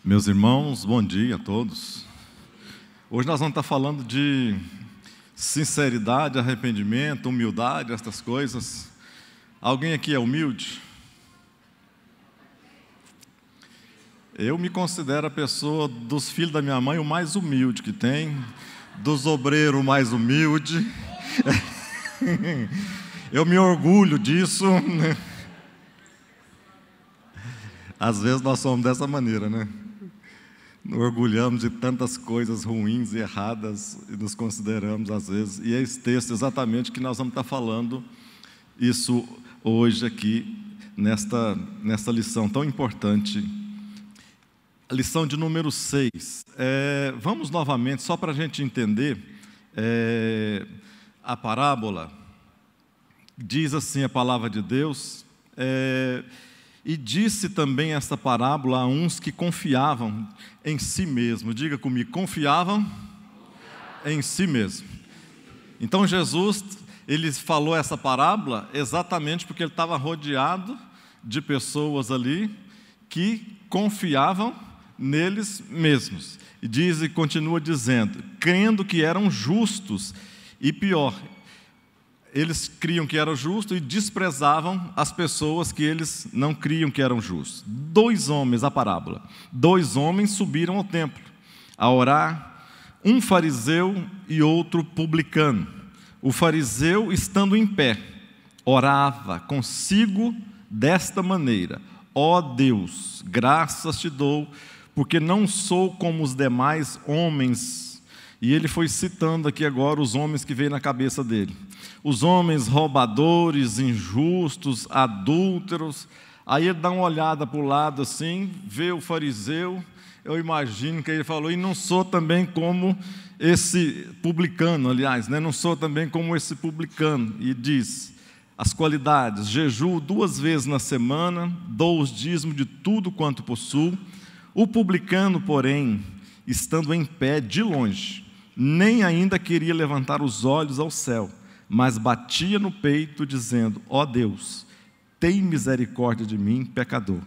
Meus irmãos, bom dia a todos. Hoje nós vamos estar falando de sinceridade, arrependimento, humildade, estas coisas. Alguém aqui é humilde? Eu me considero a pessoa dos filhos da minha mãe o mais humilde que tem, dos obreiros o mais humilde. Eu me orgulho disso, né? Às vezes nós somos dessa maneira, né? Nos orgulhamos de tantas coisas ruins e erradas e nos consideramos às vezes. E é esse texto exatamente que nós vamos estar falando isso hoje aqui, nesta lição tão importante. A lição de número 6. Vamos novamente, só para a gente entender a parábola. Diz assim a palavra de Deus, e disse também esta parábola a uns que confiavam em si mesmo. Diga comigo, confiavam em si mesmo. Então Jesus, ele falou essa parábola exatamente porque ele estava rodeado de pessoas ali que confiavam neles mesmos. E diz e continua dizendo, crendo que eram justos, e pior, eles criam que eram justos e desprezavam as pessoas que eles não criam que eram justos. 2 homens, a parábola. 2 homens subiram ao templo a orar, um fariseu e outro publicano. O fariseu, estando em pé, orava consigo desta maneira: ó Deus, graças te dou, porque não sou como os demais homens. E ele foi citando aqui agora os homens que veio na cabeça dele. Os homens roubadores, injustos, adúlteros. Aí ele dá uma olhada para o lado assim, vê o fariseu. Eu imagino que ele falou, e não sou também como esse publicano, aliás, né? Não sou também como esse publicano. E diz as qualidades: jejuo 2 vezes na semana, dou os dízimos de tudo quanto possuo. O publicano, porém, estando em pé de longe, nem ainda queria levantar os olhos ao céu, mas batia no peito, dizendo: ó Deus, tem misericórdia de mim, pecador.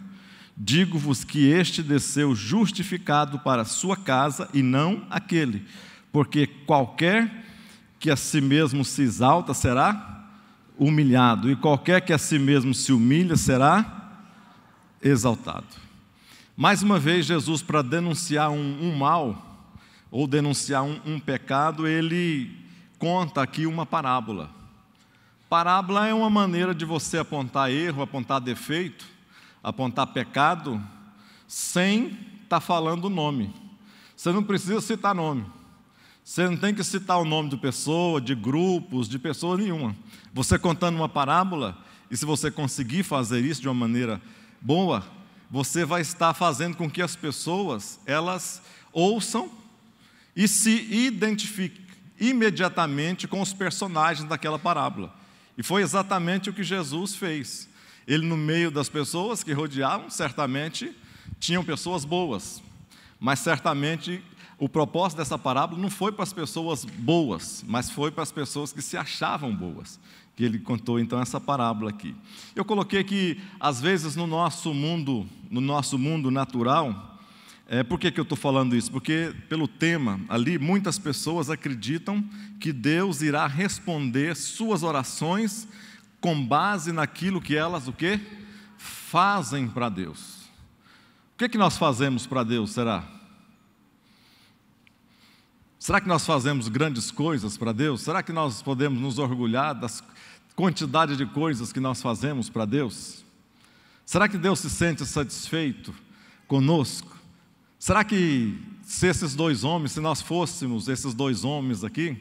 Digo-vos que este desceu justificado para a sua casa, e não aquele, porque qualquer que a si mesmo se exalta será humilhado, e qualquer que a si mesmo se humilha será exaltado. Mais uma vez, Jesus, para denunciar um mal, ou denunciar um pecado, ele conta aqui uma parábola. Parábola é uma maneira de você apontar erro, apontar defeito, apontar pecado, sem estar falando o nome. Você não precisa citar nome. Você não tem que citar o nome de pessoa, de grupos, de pessoa nenhuma. Você contando uma parábola, e se você conseguir fazer isso de uma maneira boa, você vai estar fazendo com que as pessoas, elas ouçam e se identifiquem imediatamente com os personagens daquela parábola. E foi exatamente o que Jesus fez. Ele, no meio das pessoas que rodeavam, certamente tinham pessoas boas, mas certamente o propósito dessa parábola não foi para as pessoas boas, mas foi para as pessoas que se achavam boas, que ele contou então essa parábola aqui. Eu coloquei que às vezes no nosso mundo natural. Por que eu estou falando isso? Porque pelo tema ali, muitas pessoas acreditam que Deus irá responder suas orações com base naquilo que elas fazem para Deus. O que nós fazemos para Deus, será? Será que nós fazemos grandes coisas para Deus? Será que nós podemos nos orgulhar das quantidade de coisas que nós fazemos para Deus? Será que Deus se sente satisfeito conosco? Será que se nós fôssemos esses 2 homens aqui,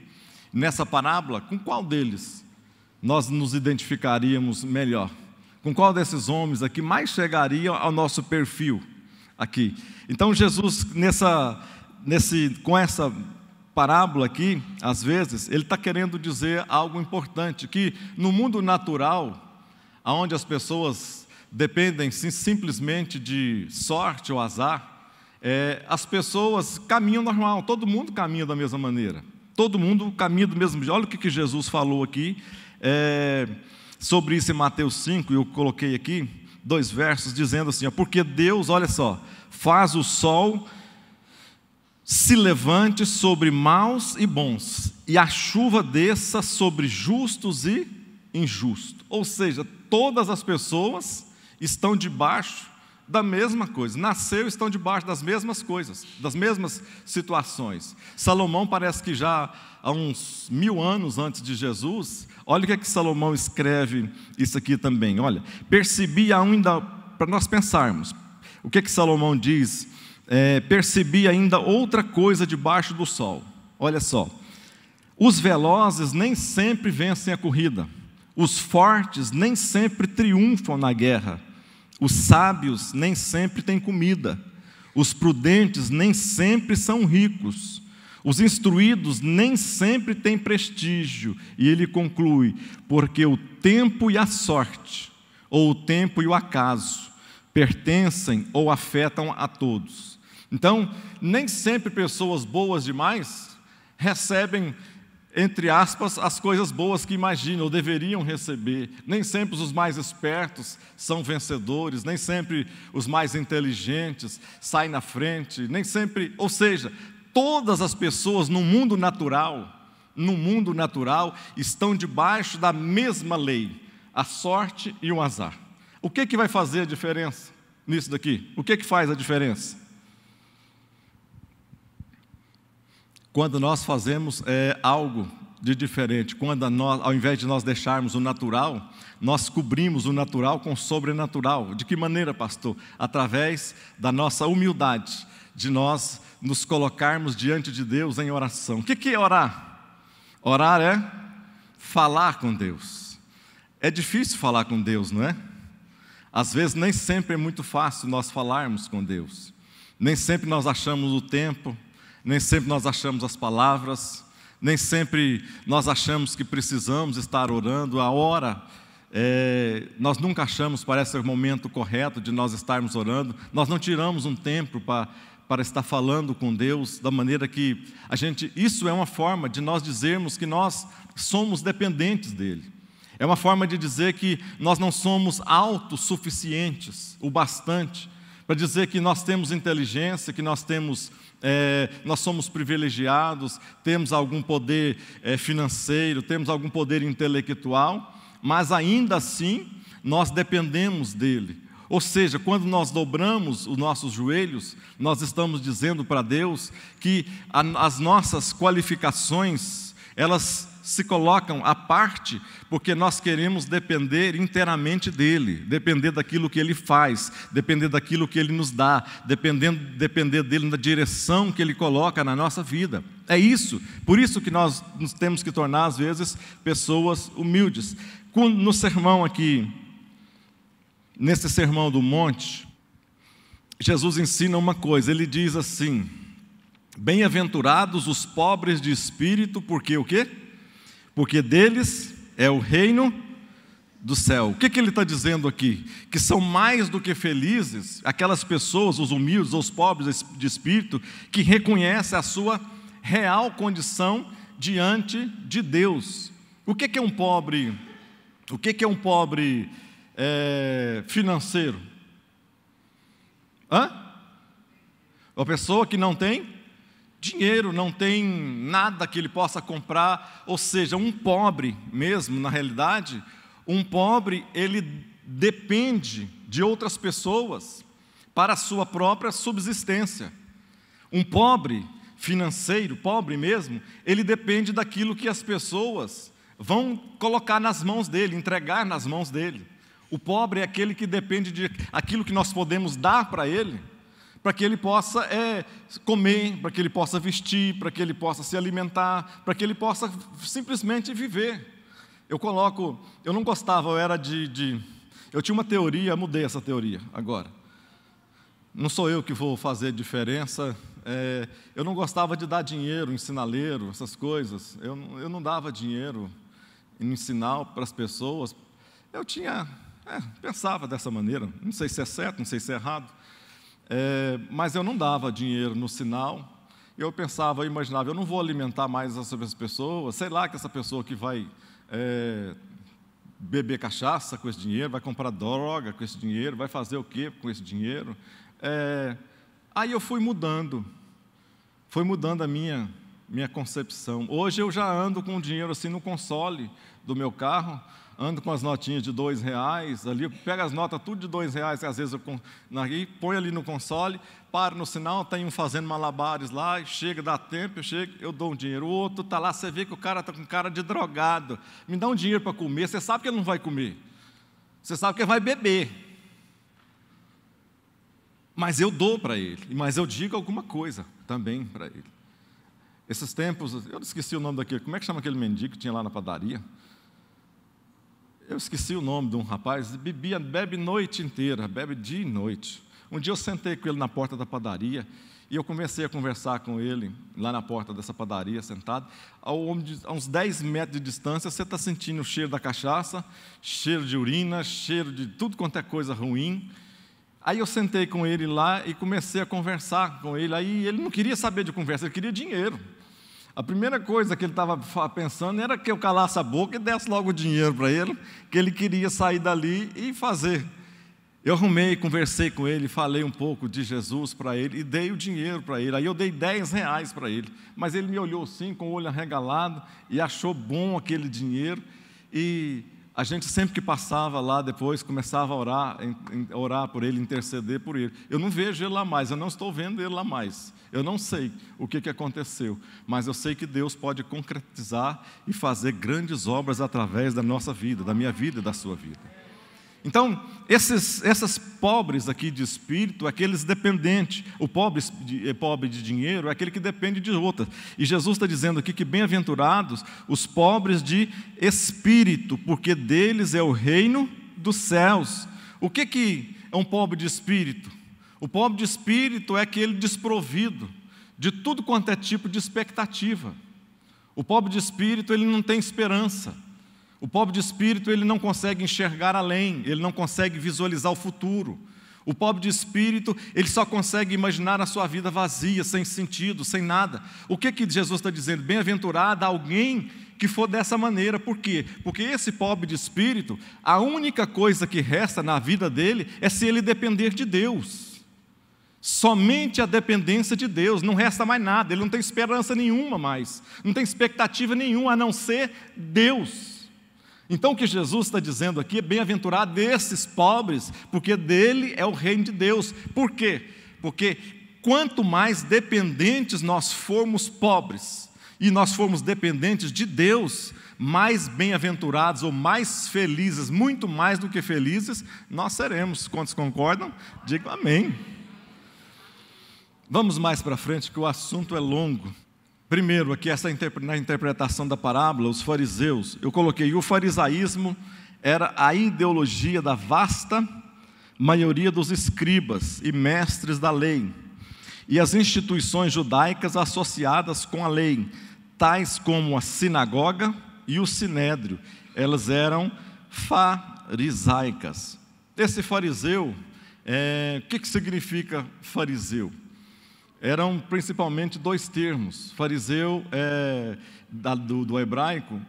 nessa parábola, com qual deles nós nos identificaríamos melhor? Com qual desses homens aqui mais chegaria ao nosso perfil aqui? Então Jesus, com essa parábola aqui, às vezes, ele está querendo dizer algo importante, que no mundo natural, onde as pessoas dependem simplesmente de sorte ou azar, as pessoas caminham normal, todo mundo caminha da mesma maneira, todo mundo caminha do mesmo jeito. Olha o que Jesus falou aqui sobre isso em Mateus 5, eu coloquei aqui, 2 versos, dizendo assim, ó, porque Deus, olha só, faz o sol se levante sobre maus e bons, e a chuva desça sobre justos e injustos. Ou seja, todas as pessoas estão debaixo da mesma coisa, estão debaixo das mesmas coisas, das mesmas situações. Salomão parece que já há uns 1000 anos antes de Jesus, olha o que é que Salomão escreve isso aqui também, olha, percebi ainda, para nós pensarmos, o que é que Salomão diz, percebi ainda outra coisa debaixo do sol, olha só, os velozes nem sempre vencem a corrida, os fortes nem sempre triunfam na guerra, os sábios nem sempre têm comida, os prudentes nem sempre são ricos, os instruídos nem sempre têm prestígio. E ele conclui, porque o tempo e a sorte, ou o tempo e o acaso, pertencem ou afetam a todos. Então, nem sempre pessoas boas demais recebem, entre aspas, as coisas boas que imaginam ou deveriam receber. Nem sempre os mais espertos são vencedores, nem sempre os mais inteligentes saem na frente, nem sempre, ou seja, todas as pessoas no mundo natural, estão debaixo da mesma lei, a sorte e o azar. O que vai fazer a diferença nisso daqui? O que faz a diferença? Quando nós fazemos algo de diferente, quando ao invés de nós deixarmos o natural, nós cobrimos o natural com o sobrenatural. De que maneira, pastor? Através da nossa humildade, de nós nos colocarmos diante de Deus em oração. O que é orar? Orar é falar com Deus. É difícil falar com Deus, não é? Às vezes nem sempre é muito fácil nós falarmos com Deus. Nem sempre nós achamos o tempo, nem sempre nós achamos as palavras, nem sempre nós achamos que precisamos estar orando. A hora, nós nunca achamos, parece ser o momento correto de nós estarmos orando. Nós não tiramos um tempo para estar falando com Deus da maneira que isso é uma forma de nós dizermos que nós somos dependentes dEle. É uma forma de dizer que nós não somos autossuficientes o bastante para dizer que nós temos inteligência, que nós somos privilegiados, temos algum poder financeiro, temos algum poder intelectual, mas ainda assim nós dependemos dEle. Ou seja, quando nós dobramos os nossos joelhos, nós estamos dizendo para Deus que as nossas qualificações, elas se colocam à parte, porque nós queremos depender inteiramente dEle, depender daquilo que Ele faz, depender daquilo que Ele nos dá, depender dEle na direção que Ele coloca na nossa vida. É isso, por isso que nós nos temos que tornar, às vezes, pessoas humildes. No sermão aqui, nesse sermão do monte, Jesus ensina uma coisa, Ele diz assim, bem-aventurados os pobres de espírito, porque o quê? Porque deles é o reino do céu. O que Ele está dizendo aqui? Que são mais do que felizes aquelas pessoas, os humildes, os pobres de espírito, que reconhecem a sua real condição diante de Deus. O que é um pobre? O que é um pobre financeiro? Uma pessoa que não tem dinheiro, não tem nada que ele possa comprar, ou seja, um pobre mesmo, na realidade, um pobre, ele depende de outras pessoas para a sua própria subsistência. Um pobre financeiro, pobre mesmo, ele depende daquilo que as pessoas vão colocar nas mãos dele, entregar nas mãos dele. O pobre é aquele que depende de aquilo que nós podemos dar para ele, para que ele possa comer, para que ele possa vestir, para que ele possa se alimentar, para que ele possa simplesmente viver. Eu não gostava, eu tinha uma teoria, mudei essa teoria agora. Não sou eu que vou fazer diferença, eu não gostava de dar dinheiro em sinaleiro, essas coisas, eu não dava dinheiro em sinal para as pessoas, pensava dessa maneira, não sei se é certo, não sei se é errado, mas eu não dava dinheiro no sinal, eu imaginava, eu não vou alimentar mais essas pessoas, sei lá que essa pessoa que vai beber cachaça com esse dinheiro, vai comprar droga com esse dinheiro, vai fazer o quê com esse dinheiro? Aí eu fui mudando a minha concepção. Hoje eu já ando com dinheiro assim no console do meu carro, ando com as notinhas de R$2 ali, pego as notas tudo de R$2, que às vezes eu ponho ali no console, paro no sinal, tem um fazendo malabares lá, chega, dá tempo, eu dou um dinheiro. O outro está lá, você vê que o cara está com cara de drogado, me dá um dinheiro para comer, você sabe que ele não vai comer, você sabe que ele vai beber, mas eu dou para ele, mas eu digo alguma coisa também para ele. Esses tempos, eu esqueci o nome daquele, como é que chama aquele mendigo que tinha lá na padaria? Eu esqueci o nome de um rapaz, bebe noite inteira, bebe dia e noite. Um dia eu sentei com ele na porta da padaria e eu comecei a conversar com ele lá na porta dessa padaria, sentado. A uns 10 metros de distância, você está sentindo o cheiro da cachaça, cheiro de urina, cheiro de tudo quanto é coisa ruim. Aí eu sentei com ele lá e comecei a conversar com ele. Aí ele não queria saber de conversa, ele queria dinheiro. A primeira coisa que ele estava pensando era que eu calasse a boca e desse logo o dinheiro para ele, que ele queria sair dali e fazer. Eu arrumei, conversei com ele, falei um pouco de Jesus para ele e dei o dinheiro para ele. Aí eu dei R$10 para ele, mas ele me olhou assim, com o olho arregalado, e achou bom aquele dinheiro. E a gente sempre que passava lá depois, começava a orar por ele, interceder por ele. Eu não vejo ele lá mais, eu não estou vendo ele lá mais. Eu não sei o que aconteceu, mas eu sei que Deus pode concretizar e fazer grandes obras através da nossa vida, da minha vida e da sua vida. Então, esses pobres aqui de espírito, aqueles dependentes, o pobre de dinheiro é aquele que depende de outras. E Jesus está dizendo aqui que bem-aventurados os pobres de espírito, porque deles é o reino dos céus. O que é um pobre de espírito? O pobre de espírito é aquele desprovido de tudo quanto é tipo de expectativa. O pobre de espírito, ele não tem esperança. O pobre de espírito, ele não consegue enxergar além, ele não consegue visualizar o futuro. O pobre de espírito, ele só consegue imaginar a sua vida vazia, sem sentido, sem nada. O que Jesus está dizendo? Bem-aventurado alguém que for dessa maneira. Por quê? Porque esse pobre de espírito, a única coisa que resta na vida dele é se ele depender de Deus. Somente a dependência de Deus, não resta mais nada, ele não tem esperança nenhuma mais, não tem expectativa nenhuma a não ser Deus. Então o que Jesus está dizendo aqui é bem-aventurado esses pobres, porque dele é o reino de Deus. Por quê? Porque quanto mais dependentes nós formos pobres, e nós formos dependentes de Deus, mais bem-aventurados ou mais felizes, muito mais do que felizes, nós seremos. Quantos concordam? Digam amém. Vamos mais para frente, que o assunto é longo. Primeiro, aqui na interpretação da parábola, os fariseus, eu coloquei, o farisaísmo era a ideologia da vasta maioria dos escribas e mestres da lei, e as instituições judaicas associadas com a lei, tais como a sinagoga e o sinédrio, elas eram farisaicas. Esse fariseu, o que significa fariseu? Eram principalmente dois termos. Fariseu do hebraico,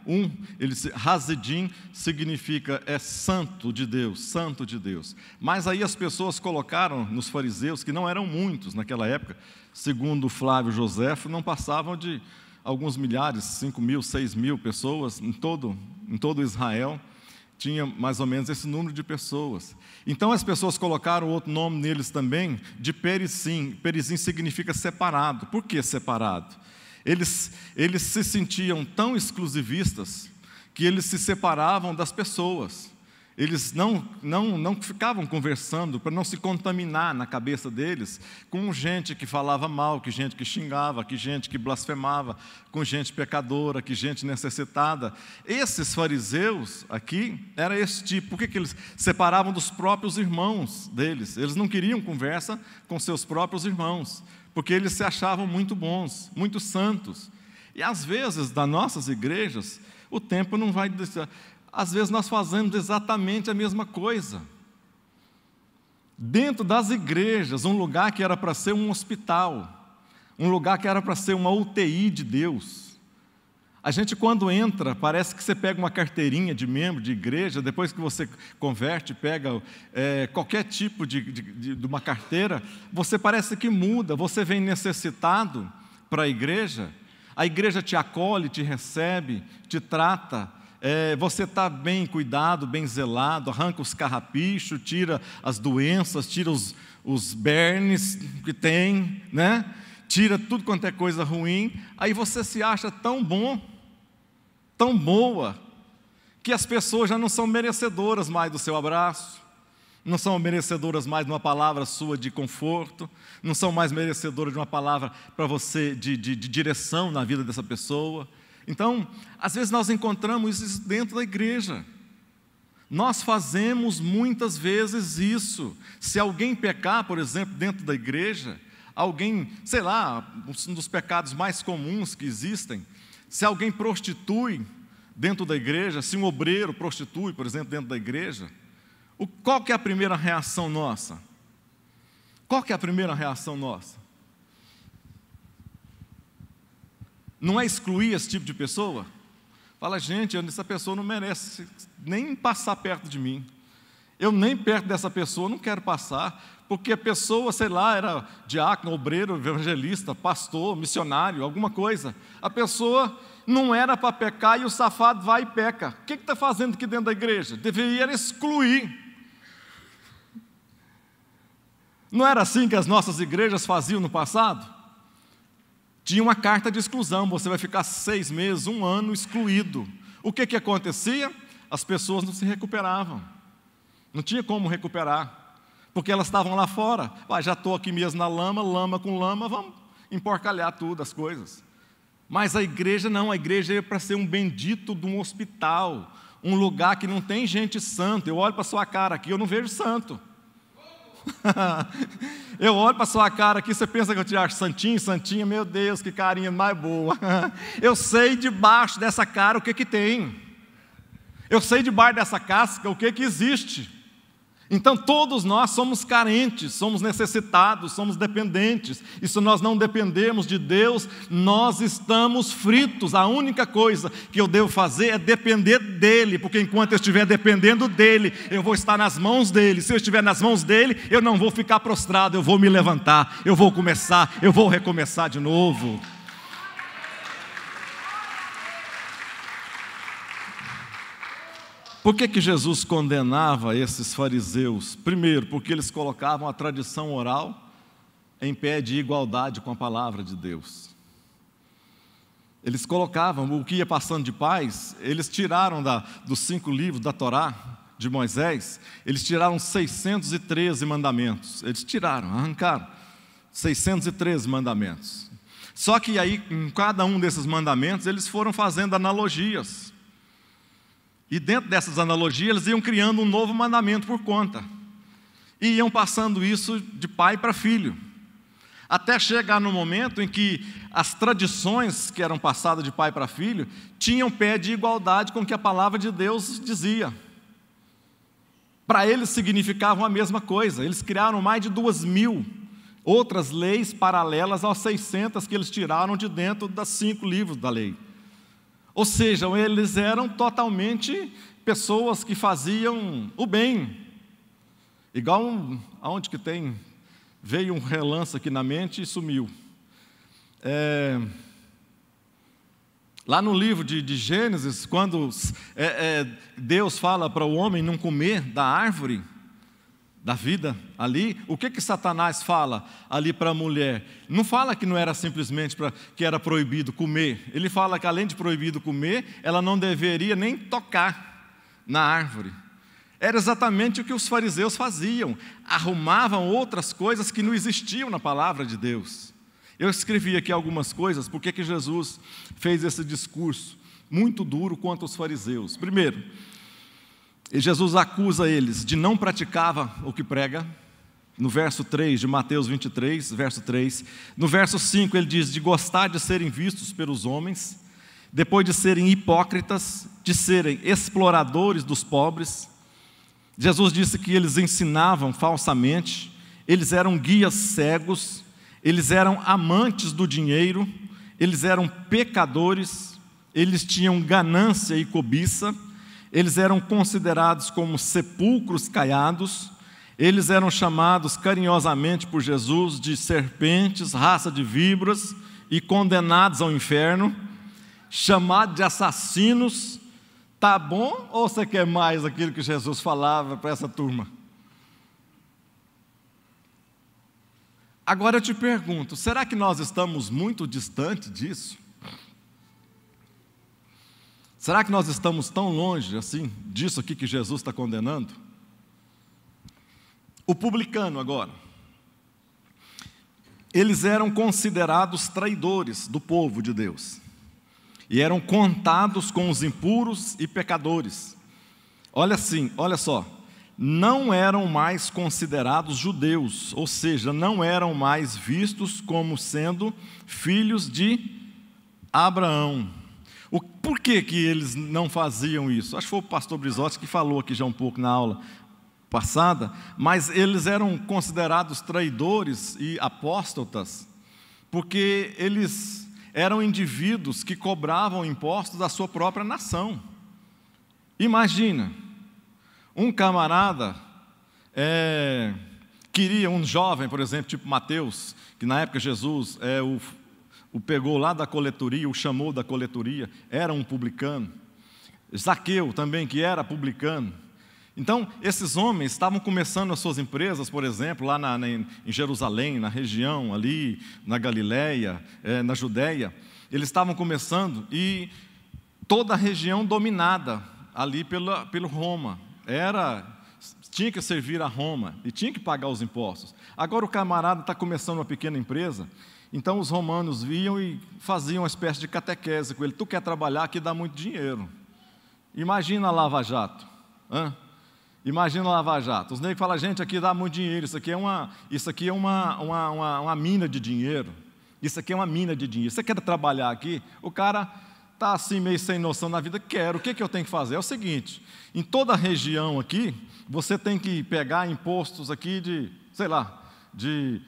Hasidim significa santo de Deus, santo de Deus. Mas aí as pessoas colocaram nos fariseus, que não eram muitos naquela época, segundo Flávio Joséfo, não passavam de alguns milhares, 5.000, 6.000 pessoas em todo Israel. Tinha mais ou menos esse número de pessoas. Então as pessoas colocaram outro nome neles também, de perizim. Perizim significa separado. Por que separado? Eles se sentiam tão exclusivistas que eles se separavam das pessoas. Eles não ficavam conversando para não se contaminar na cabeça deles com gente que falava mal, com gente que xingava, com gente que blasfemava, com gente pecadora, com gente necessitada. Esses fariseus aqui, era esse tipo. Por que eles separavam dos próprios irmãos deles? Eles não queriam conversa com seus próprios irmãos, porque eles se achavam muito bons, muito santos. E às vezes, nas nossas igrejas, o tempo não vai... Às vezes nós fazemos exatamente a mesma coisa. Dentro das igrejas, um lugar que era para ser um hospital, um lugar que era para ser uma UTI de Deus, A gente, quando entra, parece que você pega uma carteirinha de membro de igreja, depois que você converte, pega qualquer tipo de uma carteira, você parece que muda, você vem necessitado para a igreja te acolhe, te recebe, te trata, você está bem cuidado, bem zelado, arranca os carrapichos, tira as doenças, tira os bernes que tem, né? Tira tudo quanto é coisa ruim, aí você se acha tão bom, tão boa, que as pessoas já não são merecedoras mais do seu abraço, não são merecedoras mais de uma palavra sua de conforto, não são mais merecedoras de uma palavra para você de direção na vida dessa pessoa. Então, às vezes nós encontramos isso dentro da igreja. Nós fazemos muitas vezes isso. Se alguém pecar, por exemplo, dentro da igreja, alguém, sei lá, um dos pecados mais comuns que existem, se alguém prostitui dentro da igreja, se um obreiro prostitui, por exemplo, dentro da igreja, qual que é a primeira reação nossa? Qual que é a primeira reação nossa? Não é excluir esse tipo de pessoa? Fala, gente, essa pessoa não merece nem passar perto de mim. Eu nem perto dessa pessoa não quero passar, porque a pessoa, sei lá, era diácono, obreiro, evangelista, pastor, missionário, alguma coisa. A pessoa não era para pecar e o safado vai e peca. O que está fazendo aqui dentro da igreja? Deveria excluir. Não era assim que as nossas igrejas faziam no passado? Tinha uma carta de exclusão, você vai ficar 6 meses, 1 ano excluído. O que acontecia? As pessoas não se recuperavam. Não tinha como recuperar, porque elas estavam lá fora. Já estou aqui mesmo na lama, lama com lama, vamos emporcalhar tudo, as coisas. Mas a igreja não, a igreja é para ser um bendito de um hospital, um lugar que não tem gente santa. Eu olho para a sua cara aqui, eu não vejo santo. Eu olho para a sua cara aqui, você pensa que eu te acho santinho, santinha, meu Deus, que carinha mais boa. Eu sei debaixo dessa cara o que tem. Eu sei debaixo dessa casca o que existe. Então todos nós somos carentes, somos necessitados, somos dependentes. E se nós não dependemos de Deus, nós estamos fritos. A única coisa que eu devo fazer é depender dEle, porque enquanto eu estiver dependendo dEle, eu vou estar nas mãos dEle. Se eu estiver nas mãos dEle, eu não vou ficar prostrado, eu vou me levantar, eu vou começar, eu vou recomeçar de novo. Por que Jesus condenava esses fariseus? Primeiro, porque eles colocavam a tradição oral em pé de igualdade com a palavra de Deus. Eles colocavam o que ia passando de paz, eles tiraram dos 5 livros da Torá de Moisés, eles tiraram 613 mandamentos. Eles tiraram, arrancaram 613 mandamentos. Só que aí, em cada um desses mandamentos, eles foram fazendo analogias. E dentro dessas analogias, eles iam criando um novo mandamento por conta. E iam passando isso de pai para filho. Até chegar no momento em que as tradições que eram passadas de pai para filho tinham pé de igualdade com o que a palavra de Deus dizia. Para eles significavam a mesma coisa. Eles criaram mais de 2.000 outras leis paralelas aos 600 que eles tiraram de dentro dos 5 livros da lei. Ou seja, eles eram totalmente pessoas que faziam o bem. Igual aonde que tem, veio um relance aqui na mente e sumiu. Lá no livro de Gênesis, quando Deus fala para o homem não comer da árvore da vida ali, o que Satanás fala ali para a mulher? Não fala que não era simplesmente que era proibido comer. Ele fala que além de proibido comer, ela não deveria nem tocar na árvore. Era exatamente o que os fariseus faziam. Arrumavam outras coisas que não existiam na palavra de Deus. Eu escrevi aqui algumas coisas, porque que Jesus fez esse discurso muito duro contra os fariseus. Primeiro, Jesus acusa eles de não praticar o que prega, no verso 3 de Mateus 23, verso 3. No verso 5 ele diz de gostar de serem vistos pelos homens, depois de serem hipócritas, de serem exploradores dos pobres. Jesus disse que eles ensinavam falsamente, eles eram guias cegos, eles eram amantes do dinheiro, eles eram pecadores, eles tinham ganância e cobiça, eles eram considerados como sepulcros caiados, eles eram chamados carinhosamente por Jesus de serpentes, raça de víboras e condenados ao inferno, chamados de assassinos. Tá bom ou você quer mais aquilo que Jesus falava para essa turma? Agora eu te pergunto, será que nós estamos muito distante disso? Será que nós estamos tão longe assim disso aqui que Jesus está condenando? O publicano agora. Eles eram considerados traidores do povo de Deus. E eram contados com os impuros e pecadores. Olha só, não eram mais considerados judeus, ou seja, não eram mais vistos como sendo filhos de Abraão. Por que eles não faziam isso? Acho que foi o pastor Brizotti que falou aqui já um pouco na aula passada, mas eles eram considerados traidores e apóstatas, porque eles eram indivíduos que cobravam impostos da sua própria nação. Imagina, um camarada queria, um jovem, por exemplo, tipo Mateus, que na época Jesus o pegou lá da coletoria, o chamou da coletoria, era um publicano. Zaqueu também, que era publicano. Então, esses homens estavam começando as suas empresas, por exemplo, lá em Jerusalém, na região ali, na Galileia, na Judéia. Eles estavam começando e toda a região dominada ali pelo Roma. Tinha que servir a Roma e tinha que pagar os impostos. Agora o camarada está começando uma pequena empresa, então os romanos vinham e faziam uma espécie de catequese com ele. Tu quer trabalhar, aqui dá muito dinheiro. Imagina a Lava Jato. Imagina a Lava Jato. Os negros falam, gente, aqui dá muito dinheiro, isso aqui é uma mina de dinheiro. Isso aqui é uma mina de dinheiro. Você quer trabalhar aqui? O cara está assim meio sem noção na vida. Quero. O que eu tenho que fazer? É o seguinte, em toda a região aqui, você tem que pegar impostos aqui de, sei lá, de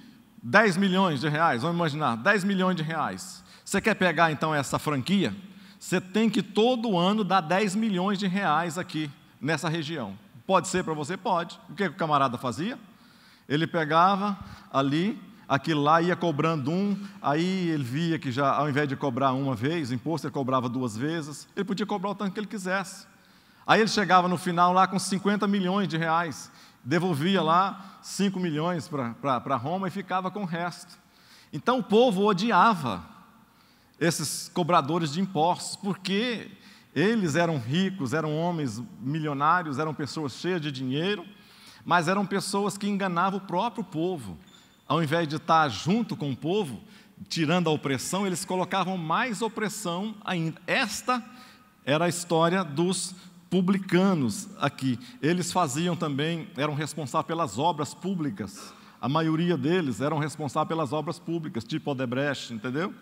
10 milhões de reais. Vamos imaginar, 10 milhões de reais. Você quer pegar então essa franquia? Você tem que todo ano dar 10 milhões de reais aqui nessa região. Pode ser para você? Pode. O que o camarada fazia? Ele pegava ali, aquilo lá ia cobrando aí ele via que já, ao invés de cobrar uma vez, imposto, ele cobrava 2 vezes, ele podia cobrar o tanto que ele quisesse. Aí ele chegava no final lá com 50 milhões de reais, devolvia lá 5 milhões para Roma e ficava com o resto. Então o povo odiava esses cobradores de impostos, porque eles eram ricos, eram homens milionários, eram pessoas cheias de dinheiro, mas eram pessoas que enganavam o próprio povo. Ao invés de estar junto com o povo, tirando a opressão, eles colocavam mais opressão ainda. Esta era a história dos publicanos aqui. Eles faziam também, eram responsáveis pelas obras públicas. A maioria deles eram responsáveis pelas obras públicas, tipo Odebrecht, entendeu?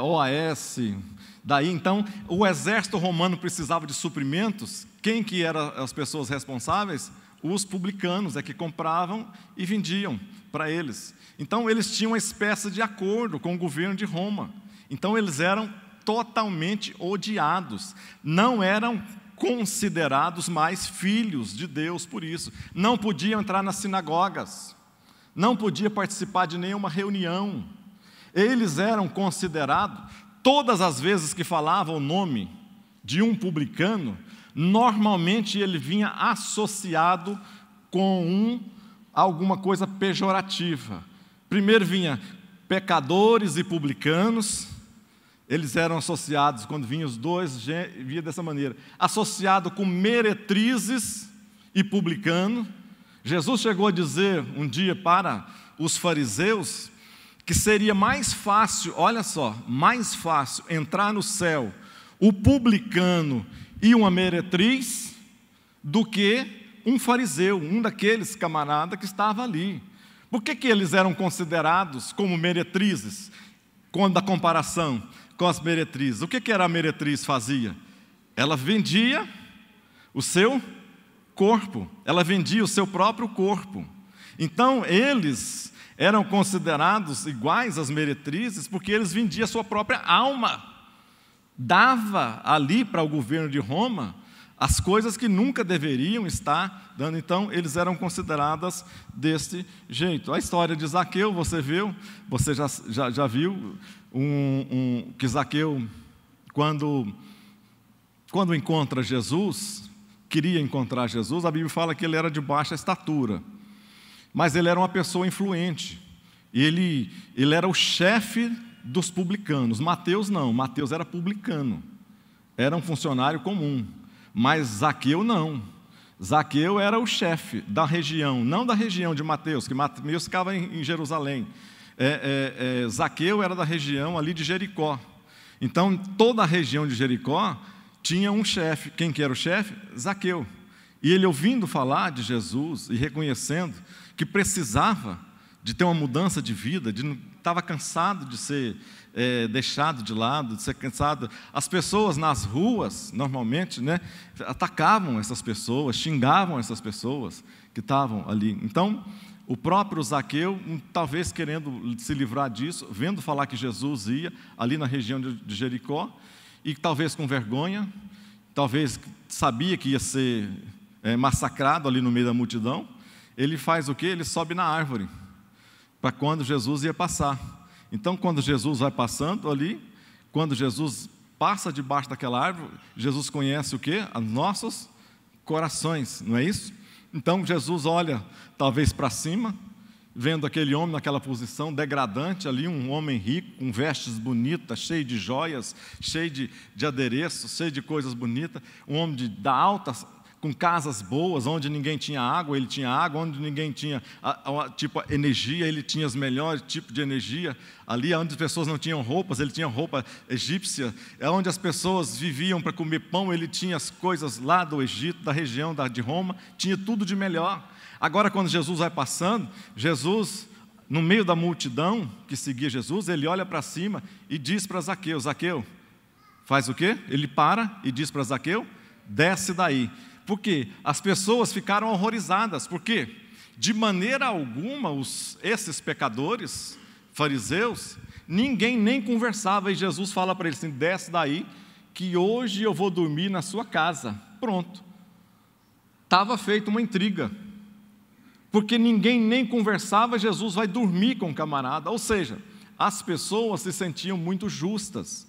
OAS. Daí, então, o exército romano precisava de suprimentos. Quem que eram as pessoas responsáveis? Os publicanos, que compravam e vendiam para eles. Então, eles tinham uma espécie de acordo com o governo de Roma. Então, eles eram totalmente odiados. Não eram considerados mais filhos de Deus por isso. Não podiam entrar nas sinagogas. Não podiam participar de nenhuma reunião. Eles eram considerados, todas as vezes que falavam o nome de um publicano, normalmente ele vinha associado com alguma coisa pejorativa. Primeiro vinha pecadores e publicanos, eles eram associados, quando vinham os dois, via dessa maneira, associado com meretrizes e publicano. Jesus chegou a dizer um dia para os fariseus que seria mais fácil, olha só, mais fácil entrar no céu o publicano e uma meretriz do que um fariseu, um daqueles camaradas que estava ali. Por que eles eram considerados como meretrizes, quando a comparação com as meretrizes? O que era a meretriz fazia? Ela vendia o seu corpo, ela vendia o seu próprio corpo. Então, eles eram considerados iguais às meretrizes porque eles vendiam a sua própria alma. dava ali para o governo de Roma as coisas que nunca deveriam estar dando. Então, eles eram consideradas desse jeito. A história de Zaqueu, você viu, você já viu, que Zaqueu, quando encontra Jesus, queria encontrar Jesus, a Bíblia fala que ele era de baixa estatura, mas ele era uma pessoa influente, ele era o chefe dos publicanos. Mateus não, Mateus era publicano, era um funcionário comum, mas Zaqueu não. Zaqueu era o chefe da região, não da região de Mateus, que Mateus ficava em Jerusalém. Zaqueu era da região ali de Jericó. Então, toda a região de Jericó tinha um chefe. Quem que era o chefe? Zaqueu. E ele, ouvindo falar de Jesus e reconhecendo que precisava de ter uma mudança de vida, estava cansado de ser deixado de lado, de ser cansado. As pessoas nas ruas, normalmente, né, atacavam essas pessoas, xingavam essas pessoas que estavam ali. Então, o próprio Zaqueu, talvez querendo se livrar disso, vendo falar que Jesus ia ali na região de Jericó, e talvez com vergonha, talvez sabia que ia ser massacrado ali no meio da multidão, ele faz o quê? Ele sobe na árvore, para quando Jesus ia passar. Então, quando Jesus vai passando ali, quando Jesus passa debaixo daquela árvore, Jesus conhece o quê? Os nossos corações, não é isso? Então, Jesus olha, talvez para cima, vendo aquele homem naquela posição degradante ali, um homem rico, com vestes bonitas, cheio de joias, cheio de adereços, cheio de coisas bonitas, um homem da alta, com casas boas, onde ninguém tinha água, ele tinha água, onde ninguém tinha energia, ele tinha os melhores tipos de energia, ali onde as pessoas não tinham roupas, ele tinha roupa egípcia, onde as pessoas viviam para comer pão, ele tinha as coisas lá do Egito, da região de Roma, tinha tudo de melhor. Agora, quando Jesus vai passando, Jesus, no meio da multidão que seguia Jesus, ele olha para cima e diz para Zaqueu: Zaqueu, faz o quê? Ele para e diz para Zaqueu: desce daí. Por quê? As pessoas ficaram horrorizadas. Por quê? De maneira alguma, esses pecadores, fariseus, ninguém nem conversava, e Jesus fala para eles assim: desce daí, que hoje eu vou dormir na sua casa. Pronto. Estava feita uma intriga, porque ninguém nem conversava, Jesus vai dormir com o camarada. Ou seja, as pessoas se sentiam muito justas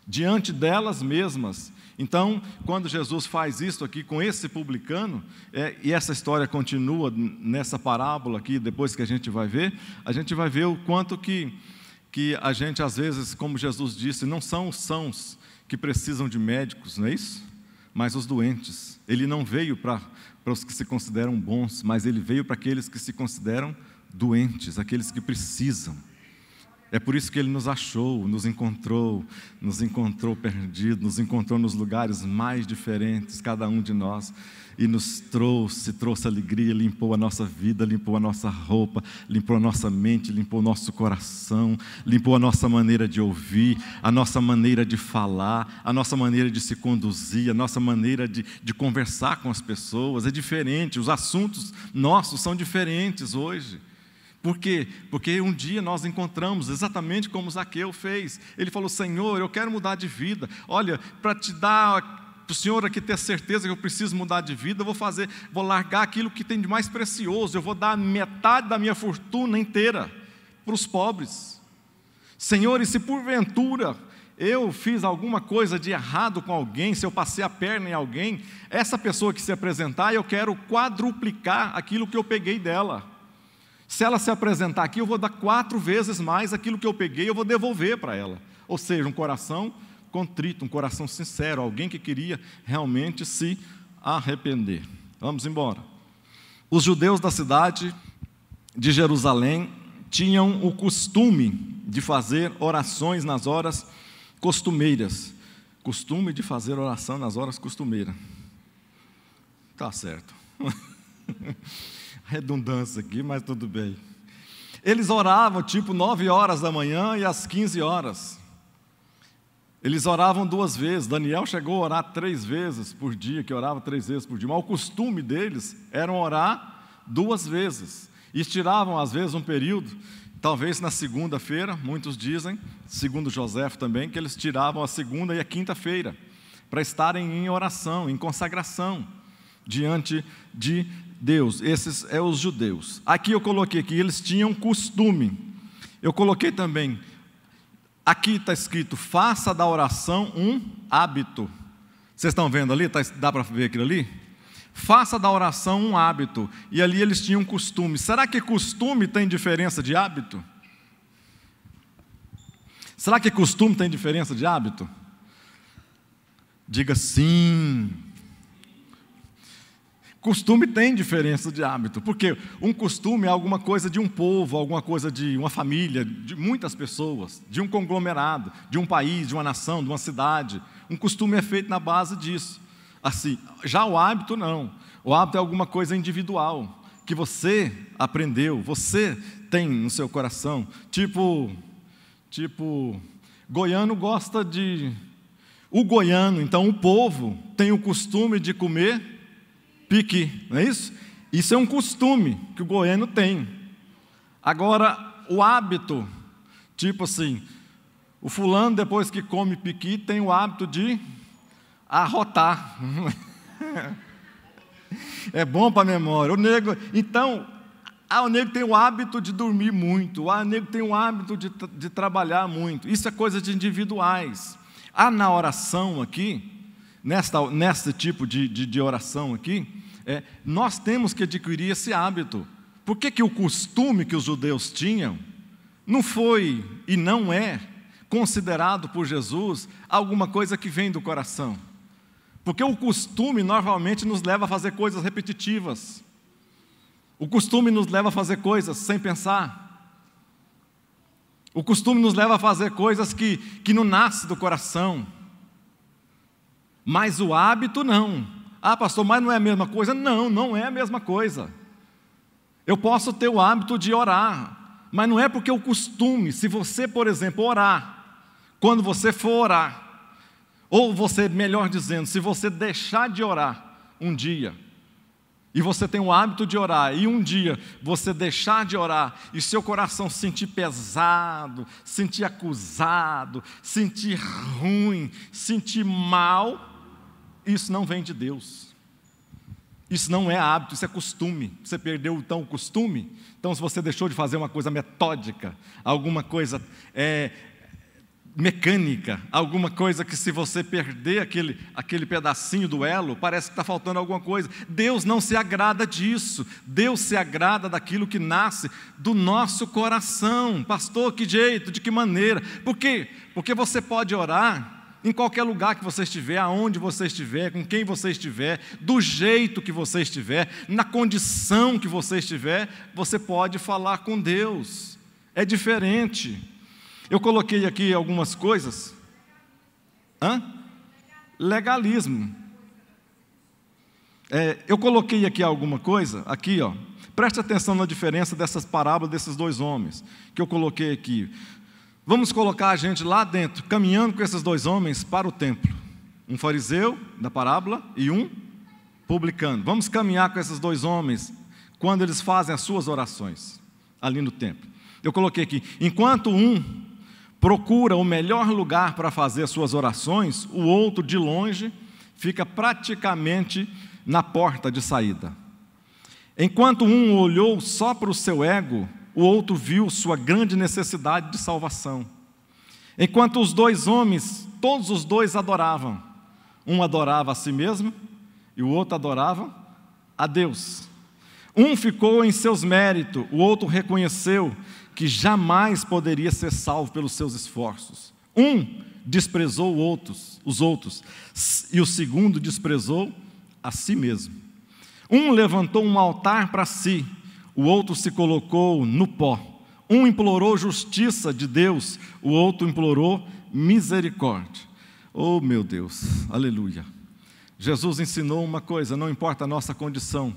diante delas mesmas. Então, quando Jesus faz isso aqui com esse publicano, e essa história continua nessa parábola aqui, depois que a gente vai ver o quanto que a gente, às vezes, como Jesus disse, não são os sãos que precisam de médicos, não é isso? Mas os doentes. Ele não veio para os que se consideram bons, mas ele veio para aqueles que se consideram doentes, aqueles que precisam. É por isso que ele nos achou, nos encontrou perdidos, nos encontrou nos lugares mais diferentes, cada um de nós, e nos trouxe alegria, limpou a nossa vida, limpou a nossa roupa, limpou a nossa mente, limpou o nosso coração, limpou a nossa maneira de ouvir, a nossa maneira de falar, a nossa maneira de se conduzir, a nossa maneira de conversar com as pessoas. É diferente, os assuntos nossos são diferentes hoje. Por quê? Porque um dia nós encontramos exatamente como Zaqueu fez. Ele falou: Senhor, eu quero mudar de vida. Olha, para o Senhor aqui ter certeza que eu preciso mudar de vida, eu vou largar aquilo que tem de mais precioso. Eu vou dar metade da minha fortuna inteira para os pobres. Senhor, e se porventura eu fiz alguma coisa de errado com alguém, se eu passei a perna em alguém, essa pessoa que se apresentar, eu quero quadruplicar aquilo que eu peguei dela. Se ela se apresentar aqui, eu vou dar 4 vezes mais aquilo que eu peguei, eu vou devolver para ela. Ou seja, um coração contrito, um coração sincero, alguém que queria realmente se arrepender. Vamos embora. Os judeus da cidade de Jerusalém tinham o costume de fazer orações nas horas costumeiras. Costume de fazer oração nas horas costumeiras. Tá certo. Redundância aqui, mas tudo bem. Eles oravam tipo 9 horas da manhã e às 15 horas. Eles oravam 2 vezes. Daniel chegou a orar 3 vezes por dia, que orava 3 vezes por dia. Mas o costume deles era orar 2 vezes. E tiravam, às vezes, um período Talvez na segunda-feira, muitos dizem, segundo José também, que eles tiravam a segunda e a quinta-feira para estarem em oração, em consagração diante de Deus. Esses são os judeus. Aqui eu coloquei que eles tinham costume. Eu coloquei também, aqui está escrito, faça da oração um hábito. Vocês estão vendo ali? Dá para ver aquilo ali? Faça da oração um hábito. E ali eles tinham costume. Será que costume tem diferença de hábito? Será que costume tem diferença de hábito? Diga sim. Costume tem diferença de hábito, porque um costume é alguma coisa de um povo, alguma coisa de uma família, de muitas pessoas, de um conglomerado, de um país, de uma nação, de uma cidade. Um costume é feito na base disso. Assim, já o hábito não. O hábito é alguma coisa individual, que você aprendeu, você tem no seu coração. Tipo, goiano gosta de... O goiano, então o povo, tem o costume de comer piqui, não é isso? Isso é um costume que o goiano tem. Agora, o hábito, tipo assim, o fulano depois que come piqui tem o hábito de arrotar. É bom para a memória. O negro tem o hábito de dormir muito, o negro tem o hábito de trabalhar muito. Isso é coisa de individuais. Na oração aqui, nesse tipo de oração aqui, nós temos que adquirir esse hábito. Por que o costume que os judeus tinham não foi e não é considerado por Jesus alguma coisa que vem do coração? Porque o costume normalmente nos leva a fazer coisas repetitivas. O costume nos leva a fazer coisas sem pensar. O costume nos leva a fazer coisas que não nascem do coração. Mas o hábito não. Pastor, mas não é a mesma coisa? Não, não é a mesma coisa. Eu posso ter o hábito de orar, mas não é porque o costume, se você, por exemplo, orar, quando você for orar, ou você, melhor dizendo, se você deixar de orar um dia, e você tem o hábito de orar, e um dia você deixar de orar, e seu coração sentir pesado, sentir acusado, sentir ruim, sentir mal, isso não vem de Deus. Isso não é hábito, isso é costume. Você perdeu então o costume? Então se você deixou de fazer uma coisa metódica, alguma coisa mecânica, alguma coisa que se você perder aquele pedacinho do elo, parece que está faltando alguma coisa. Deus não se agrada disso. Deus se agrada daquilo que nasce do nosso coração. Pastor, que jeito, de que maneira? Por quê? Porque você pode orar em qualquer lugar que você estiver, aonde você estiver, com quem você estiver, do jeito que você estiver, na condição que você estiver, você pode falar com Deus. É diferente. Eu coloquei aqui algumas coisas. Legalismo. Eu coloquei aqui alguma coisa, aqui, ó. Preste atenção na diferença dessas parábolas desses dois homens, que eu coloquei aqui. Vamos colocar a gente lá dentro, caminhando com esses dois homens para o templo. Um fariseu, da parábola, e um publicano. Vamos caminhar com esses dois homens, quando eles fazem as suas orações, ali no templo. Eu coloquei aqui, enquanto um procura o melhor lugar para fazer as suas orações, o outro, de longe, fica praticamente na porta de saída. Enquanto um olhou só para o seu ego, o outro viu sua grande necessidade de salvação. Enquanto os dois homens, todos os dois adoravam. Um adorava a si mesmo e o outro adorava a Deus. Um ficou em seus méritos, o outro reconheceu que jamais poderia ser salvo pelos seus esforços. Um desprezou os outros, e o segundo desprezou a si mesmo. Um levantou um altar para si, o outro se colocou no pó. Um implorou justiça de Deus, o outro implorou misericórdia. Oh, meu Deus, aleluia. Jesus ensinou uma coisa: não importa a nossa condição,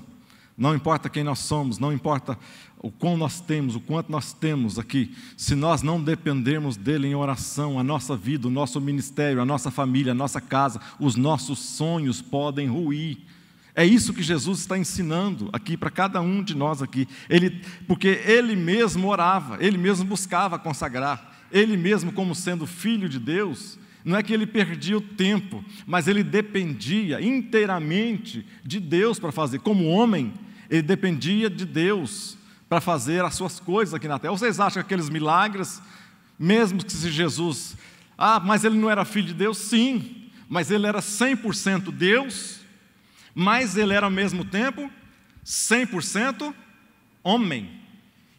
não importa quem nós somos, não importa o quão nós temos, o quanto nós temos aqui, se nós não dependermos dele em oração, a nossa vida, o nosso ministério, a nossa família, a nossa casa, os nossos sonhos podem ruir. É isso que Jesus está ensinando aqui para cada um de nós aqui. Porque Ele mesmo orava, Ele mesmo buscava consagrar, Ele mesmo, como sendo Filho de Deus, não é que Ele perdia o tempo, mas Ele dependia inteiramente de Deus para fazer. Como homem, Ele dependia de Deus para fazer as suas coisas aqui na terra. Ou vocês acham que aqueles milagres, mesmo que se Jesus... mas Ele não era Filho de Deus? Sim, mas Ele era 100% Deus, mas Ele era ao mesmo tempo 100% homem.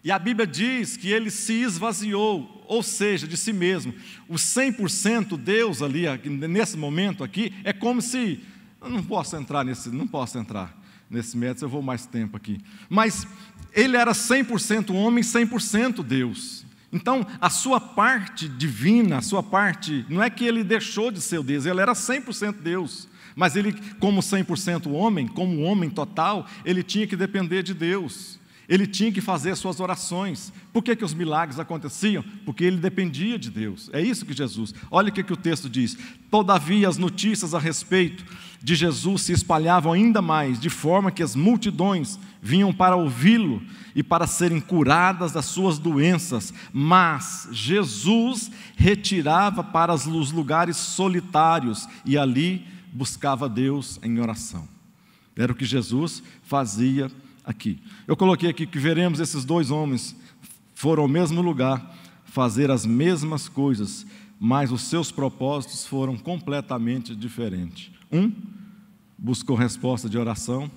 E a Bíblia diz que Ele se esvaziou, ou seja, de si mesmo. O 100% Deus ali, nesse momento aqui, é como se... Eu não posso entrar nesse método, eu vou mais tempo aqui. Mas Ele era 100% homem, 100% Deus. Então, a sua parte divina, a sua parte... Não é que Ele deixou de ser Deus, Ele era 100% Deus. Mas Ele, como 100% homem, como homem total, Ele tinha que depender de Deus. Ele tinha que fazer as suas orações. Por que os milagres aconteciam? Porque Ele dependia de Deus. É isso que Jesus... Olha o que o texto diz. Todavia, as notícias a respeito de Jesus se espalhavam ainda mais, de forma que as multidões vinham para ouvi-lo e para serem curadas das suas doenças. Mas Jesus retirava para os lugares solitários e ali buscava Deus em oração. Era o que Jesus fazia aqui. Eu coloquei aqui que veremos esses dois homens foram ao mesmo lugar fazer as mesmas coisas, mas os seus propósitos foram completamente diferentes. Um buscou resposta de oração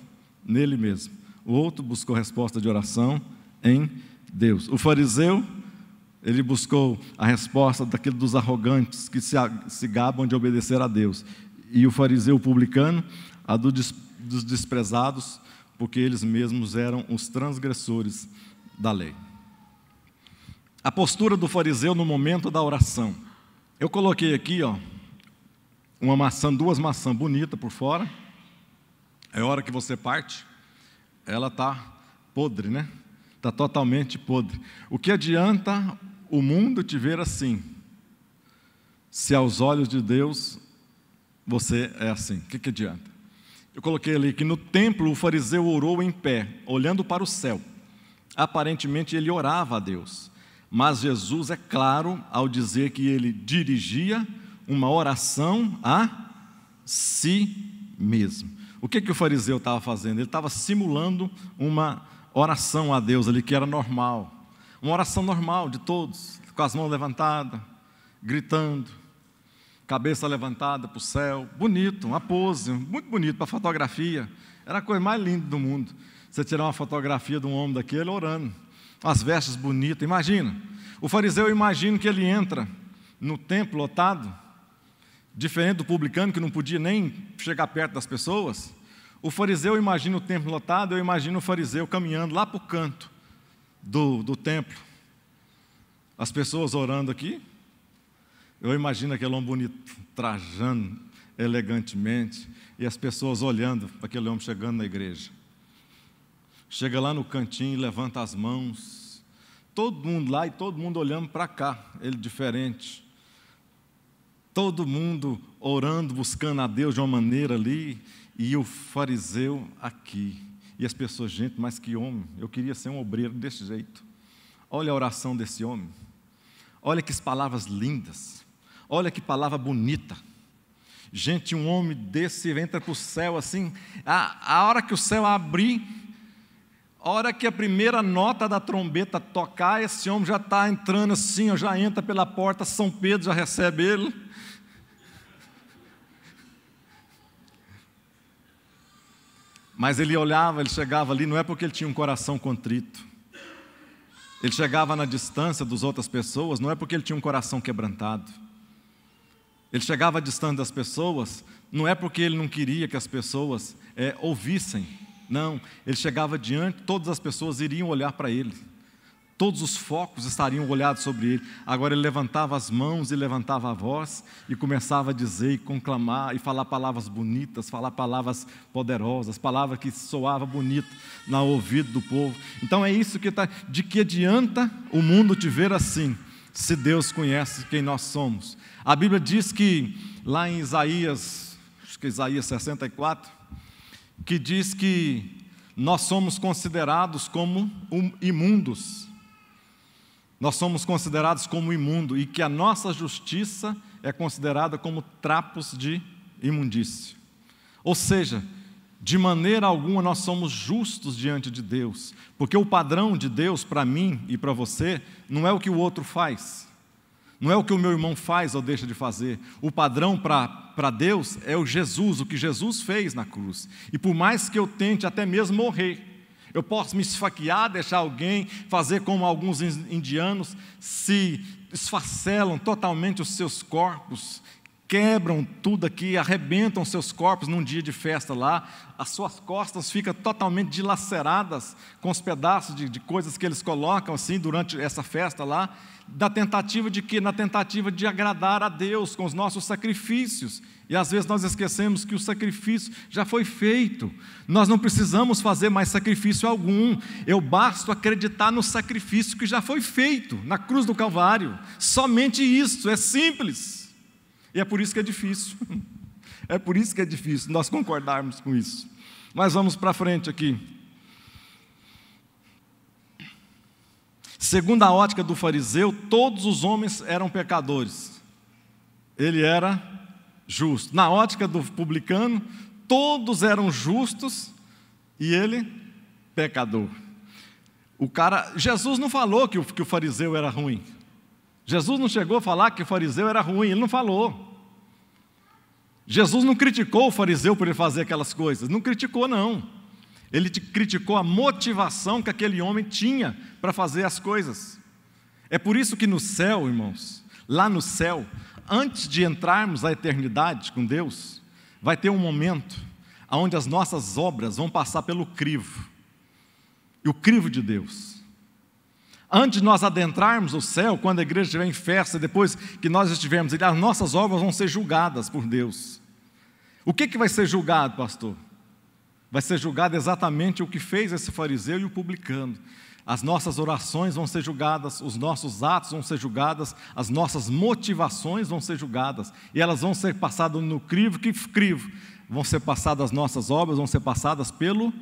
nele mesmo. O outro buscou resposta de oração em Deus. O fariseu, ele buscou a resposta daquele dos arrogantes que se gabam de obedecer a Deus. E o fariseu publicano, a dos desprezados, porque eles mesmos eram os transgressores da lei. A postura do fariseu no momento da oração. Eu coloquei aqui, uma maçã, duas maçãs bonitas por fora. É hora que você parte, ela está podre, né? Está totalmente podre. O que adianta o mundo te ver assim, se aos olhos de Deus você é assim? O que adianta? Eu coloquei ali que no templo o fariseu orou em pé, olhando para o céu. Aparentemente ele orava a Deus, mas Jesus é claro ao dizer que ele dirigia uma oração a si mesmo. O que o fariseu estava fazendo? Ele estava simulando uma oração a Deus ali que era normal, uma oração normal de todos, com as mãos levantadas, gritando, cabeça levantada para o céu, bonito, uma pose, muito bonito para fotografia, era a coisa mais linda do mundo, você tirar uma fotografia de um homem daquele orando, as vestes bonitas, imagina, o fariseu imagina que ele entra no templo lotado, diferente do publicano que não podia nem chegar perto das pessoas, o fariseu imagina o templo lotado, eu imagino o fariseu caminhando lá para o canto do templo, as pessoas orando aqui, eu imagino aquele homem bonito, trajando elegantemente, e as pessoas olhando para aquele homem chegando na igreja. Chega lá no cantinho e levanta as mãos, todo mundo lá e todo mundo olhando para cá, ele diferente. Todo mundo orando, buscando a Deus de uma maneira ali, e o fariseu aqui. E as pessoas, gente, mas que homem, eu queria ser um obreiro desse jeito. Olha a oração desse homem, olha que palavras lindas, olha que palavra bonita. Gente, um homem desse entra para o céu assim, a hora que o céu abrir, a hora que a primeira nota da trombeta tocar, esse homem já está entrando assim, já entra pela porta, São Pedro já recebe ele. Mas ele olhava, ele chegava ali, não é porque ele tinha um coração contrito. Ele chegava na distância das outras pessoas, não é porque ele tinha um coração quebrantado. Ele chegava distante das pessoas, não é porque ele não queria que as pessoas ouvissem. Não, ele chegava diante, todas as pessoas iriam olhar para ele. Todos os focos estariam olhados sobre ele. Agora ele levantava as mãos e levantava a voz e começava a dizer e conclamar e falar palavras bonitas, falar palavras poderosas, palavras que soavam bonito no ouvido do povo. Então é isso que está. De que adianta o mundo te ver assim, se Deus conhece quem nós somos? A Bíblia diz que lá em Isaías, acho que Isaías 64, que diz que nós somos considerados como imundos. Nós somos considerados como imundo e que a nossa justiça é considerada como trapos de imundícia. Ou seja, de maneira alguma nós somos justos diante de Deus, porque o padrão de Deus para mim e para você não é o que o outro faz, não é o que o meu irmão faz ou deixa de fazer. O padrão para Deus é o que Jesus fez na cruz. E por mais que eu tente até mesmo morrer, eu posso me esfaquear, deixar alguém fazer como alguns indianos, se esfacelam totalmente os seus corpos, quebram tudo aqui, arrebentam seus corpos num dia de festa lá, as suas costas ficam totalmente dilaceradas com os pedaços de coisas que eles colocam assim durante essa festa lá, na tentativa de agradar a Deus com os nossos sacrifícios. E às vezes nós esquecemos que o sacrifício já foi feito, nós não precisamos fazer mais sacrifício algum, eu basto acreditar no sacrifício que já foi feito na cruz do Calvário, somente isso, é simples. E é por isso que é difícil, é por isso que é difícil nós concordarmos com isso. Mas vamos para frente aqui. Segundo a ótica do fariseu, todos os homens eram pecadores. Ele era justo. Na ótica do publicano, todos eram justos e ele, pecador. Jesus não falou que o fariseu era ruim. Jesus não chegou a falar que o fariseu era ruim, ele não falou. Jesus não criticou o fariseu por ele fazer aquelas coisas, não criticou não. Ele criticou a motivação que aquele homem tinha para fazer as coisas. É por isso que no céu, irmãos, lá no céu, antes de entrarmos à eternidade com Deus, vai ter um momento onde as nossas obras vão passar pelo crivo, e o crivo de Deus. Antes de nós adentrarmos o céu, quando a igreja estiver em festa, depois que nós estivermos, as nossas obras vão ser julgadas por Deus. O que vai ser julgado, pastor? Vai ser julgado exatamente o que fez esse fariseu e o publicano. As nossas orações vão ser julgadas, os nossos atos vão ser julgados, as nossas motivações vão ser julgadas, e elas vão ser passadas no crivo. Que crivo? Vão ser passadas as nossas obras, vão ser passadas pelo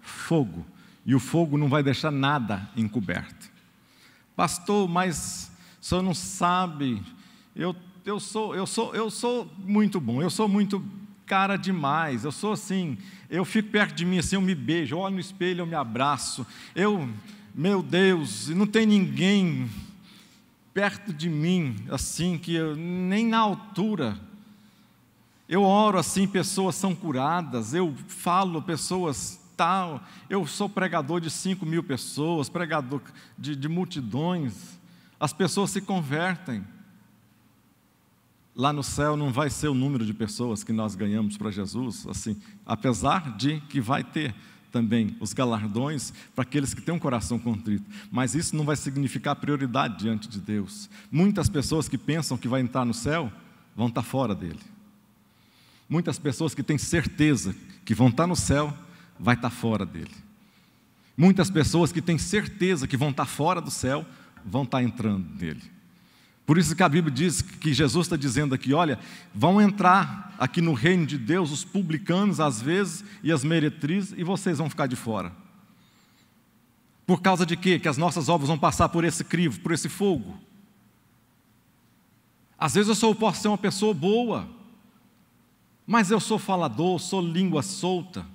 fogo, e o fogo não vai deixar nada encoberto. Pastor, mas o senhor não sabe, eu sou muito bom, eu sou muito cara demais, eu sou assim, eu fico perto de mim assim, eu me beijo, eu olho no espelho, eu me abraço, meu Deus, não tem ninguém perto de mim, assim, que nem na altura, eu oro assim, pessoas são curadas, eu falo, pessoas tal, eu sou pregador de 5.000 pessoas, pregador de multidões, as pessoas se convertem. Lá no céu não vai ser o número de pessoas que nós ganhamos para Jesus, assim, apesar de que vai ter também os galardões para aqueles que têm um coração contrito, mas isso não vai significar prioridade diante de Deus. Muitas pessoas que pensam que vai entrar no céu, vão estar fora dele. Muitas pessoas que têm certeza que vão estar no céu, vai estar fora dele. Muitas pessoas que têm certeza que vão estar fora do céu, vão estar entrando nele. Por isso que a Bíblia diz que Jesus está dizendo aqui, olha, vão entrar aqui no reino de Deus os publicanos às vezes e as meretrizes, e vocês vão ficar de fora. Por causa de quê? Que as nossas obras vão passar por esse crivo, por esse fogo. Às vezes eu posso ser uma pessoa boa, mas eu sou falador, sou língua solta,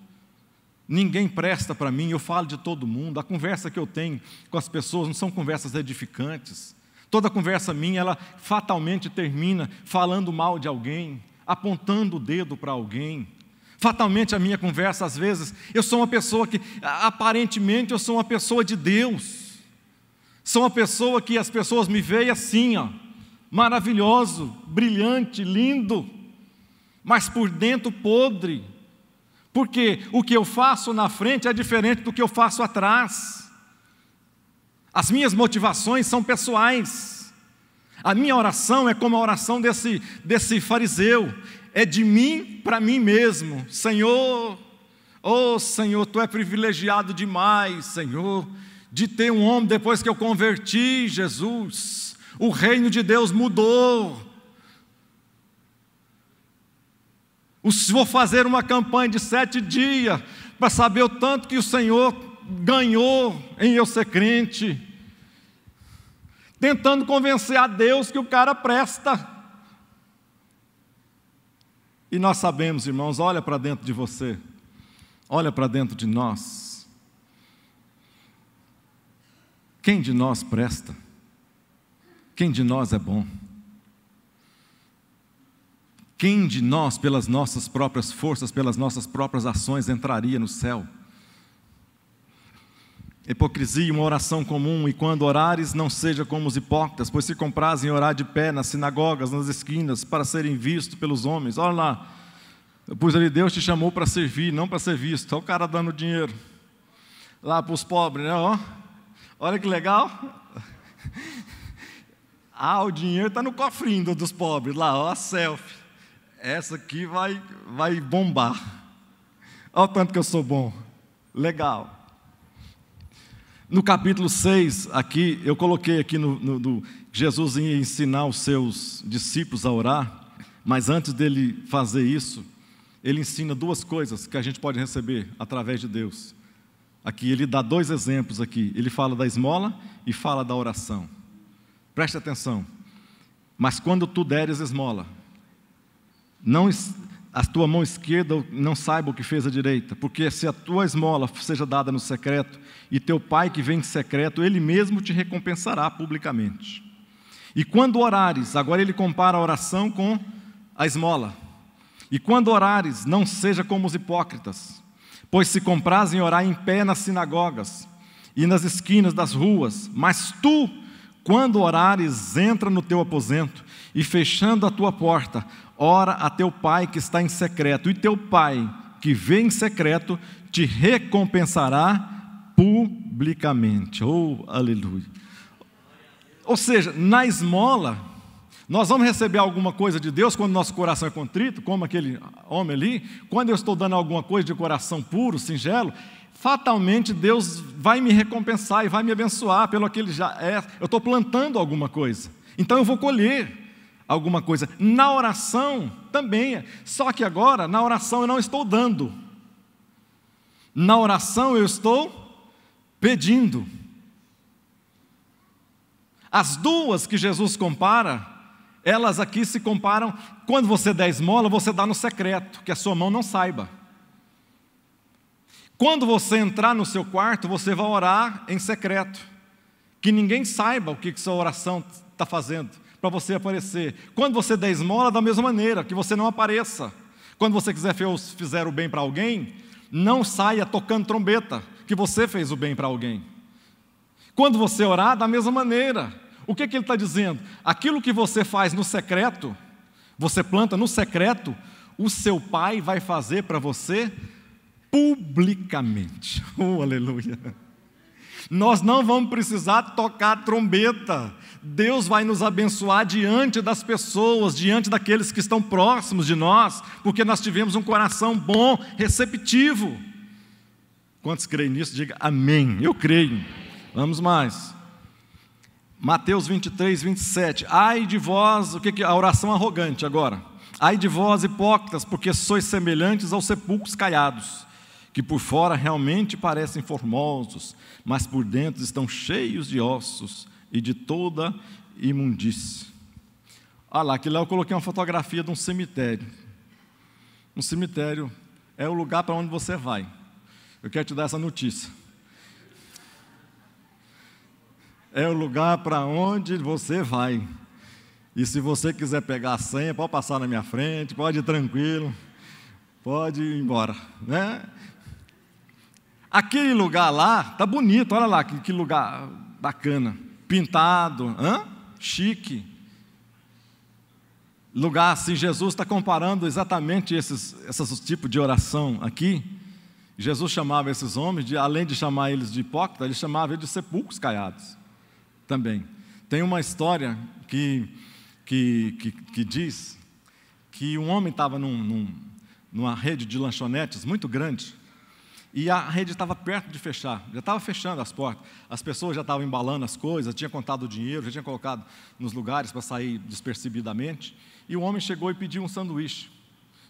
ninguém presta para mim, eu falo de todo mundo, a conversa que eu tenho com as pessoas não são conversas edificantes. Toda conversa minha, ela fatalmente termina falando mal de alguém, apontando o dedo para alguém. Fatalmente a minha conversa, às vezes, eu sou uma pessoa que, aparentemente, eu sou uma pessoa de Deus. Sou uma pessoa que as pessoas me veem assim, ó, maravilhoso, brilhante, lindo, mas por dentro podre. Porque o que eu faço na frente é diferente do que eu faço atrás. As minhas motivações são pessoais. A minha oração é como a oração desse fariseu. É de mim para mim mesmo. Senhor, oh Senhor, Tu é privilegiado demais, Senhor, de ter um homem depois que eu converti, Jesus. O reino de Deus mudou. Vou fazer uma campanha de 7 dias para saber o tanto que o Senhor ganhou em eu ser crente, tentando convencer a Deus que o cara presta. E nós sabemos, irmãos, olha para dentro de você, olha para dentro de nós. Quem de nós presta? Quem de nós é bom? Quem de nós, pelas nossas próprias forças, pelas nossas próprias ações, entraria no céu? Hipocrisia, uma oração comum, e quando orares, não seja como os hipócritas, pois se comprazem orar de pé nas sinagogas, nas esquinas, para serem vistos pelos homens. Olha lá, pois ali Deus te chamou para servir, não para ser visto. Olha o cara dando dinheiro lá para os pobres, né? Olha que legal. O dinheiro está no cofrinho dos pobres, lá, a selfie. Essa aqui vai bombar. Olha o tanto que eu sou bom. Legal. No capítulo 6, aqui, eu coloquei aqui Jesus ia ensinar os seus discípulos a orar, mas antes dele fazer isso, ele ensina 2 coisas que a gente pode receber através de Deus. Aqui, ele dá 2 exemplos aqui. Ele fala da esmola e fala da oração. Preste atenção. Mas quando tu deres esmola, a tua mão esquerda não saiba o que fez a direita, porque se a tua esmola seja dada no secreto, e teu pai que vem em secreto, ele mesmo te recompensará publicamente. E quando orares, agora ele compara a oração com a esmola. E quando orares, não seja como os hipócritas, pois se comprazem orar em pé nas sinagogas e nas esquinas das ruas, mas tu, quando orares, entra no teu aposento, e fechando a tua porta, ora a teu pai que está em secreto, e teu pai que vê em secreto te recompensará publicamente. Oh, aleluia. Ou seja, na esmola, nós vamos receber alguma coisa de Deus quando nosso coração é contrito, como aquele homem ali. Quando eu estou dando alguma coisa de coração puro, singelo, fatalmente Deus vai me recompensar e vai me abençoar pelo que Ele já é. Eu estou plantando alguma coisa, então eu vou colher alguma coisa. Na oração também é. Só que agora, na oração eu não estou dando. Na oração eu estou pedindo. As 2 que Jesus compara, elas aqui se comparam. Quando você der esmola, você dá no secreto, que a sua mão não saiba. Quando você entrar no seu quarto, você vai orar em secreto, que ninguém saiba o que sua oração está fazendo, para você aparecer. Quando você der esmola, da mesma maneira, que você não apareça. Quando você fizer o bem para alguém, não saia tocando trombeta, que você fez o bem para alguém. Quando você orar, da mesma maneira. O que ele está dizendo? Aquilo que você faz no secreto, você planta no secreto, o seu pai vai fazer para você publicamente. Oh, aleluia! Nós não vamos precisar tocar trombeta. Deus vai nos abençoar diante das pessoas, diante daqueles que estão próximos de nós, porque nós tivemos um coração bom, receptivo. Quantos creem nisso? Diga amém. Eu creio. Vamos mais. Mateus 23, 27. Ai de vós, a oração arrogante agora. Ai de vós, hipócritas, porque sois semelhantes aos sepulcros caiados, que por fora realmente parecem formosos, mas por dentro estão cheios de ossos e de toda imundície. Olha lá, aqui lá eu coloquei uma fotografia de um cemitério. Um cemitério é o lugar para onde você vai. Eu quero te dar essa notícia. É o lugar para onde você vai. E se você quiser pegar a senha, pode passar na minha frente, pode ir tranquilo, pode ir embora, né? Aquele lugar lá está bonito, olha lá, que lugar bacana, pintado, chique. Lugar assim, Jesus está comparando exatamente esses tipos de oração aqui. Jesus chamava esses homens, além de chamar eles de hipócritas, ele chamava eles de sepulcros caiados também. Tem uma história que diz que um homem estava numa rede de lanchonetes muito grande, e a rede estava perto de fechar, já estava fechando as portas, as pessoas já estavam embalando as coisas, tinha contado o dinheiro, já tinha colocado nos lugares para sair despercebidamente, e o homem chegou e pediu um sanduíche.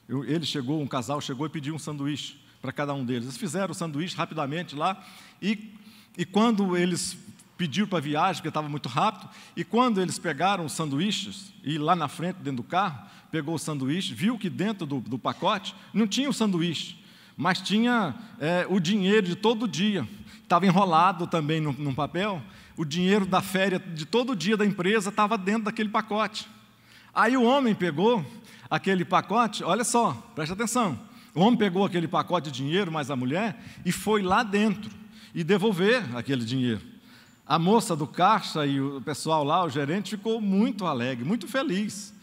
Um casal chegou e pediu um sanduíche para cada um deles. Eles fizeram o sanduíche rapidamente lá, e quando eles pediram para a viagem, porque estava muito rápido, e quando eles pegaram os sanduíches, e lá na frente, dentro do carro, pegou o sanduíche, viu que dentro do pacote não tinha o sanduíche, mas tinha o dinheiro de todo dia, estava enrolado também num papel, o dinheiro da férias de todo dia da empresa estava dentro daquele pacote. Aí o homem pegou aquele pacote, olha só, preste atenção, o homem pegou aquele pacote de dinheiro, mais a mulher, e foi lá dentro, e devolver aquele dinheiro. A moça do caixa e o pessoal lá, o gerente, ficou muito alegre, muito feliz.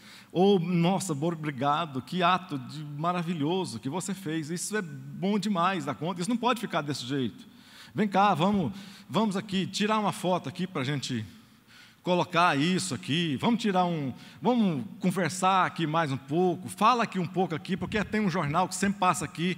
Nossa, obrigado, que ato maravilhoso que você fez, isso é bom demais da conta, isso não pode ficar desse jeito. Vem cá, vamos aqui, tirar uma foto aqui para a gente colocar isso aqui, vamos conversar aqui mais um pouco, fala aqui um pouco aqui, porque tem um jornal que sempre passa aqui,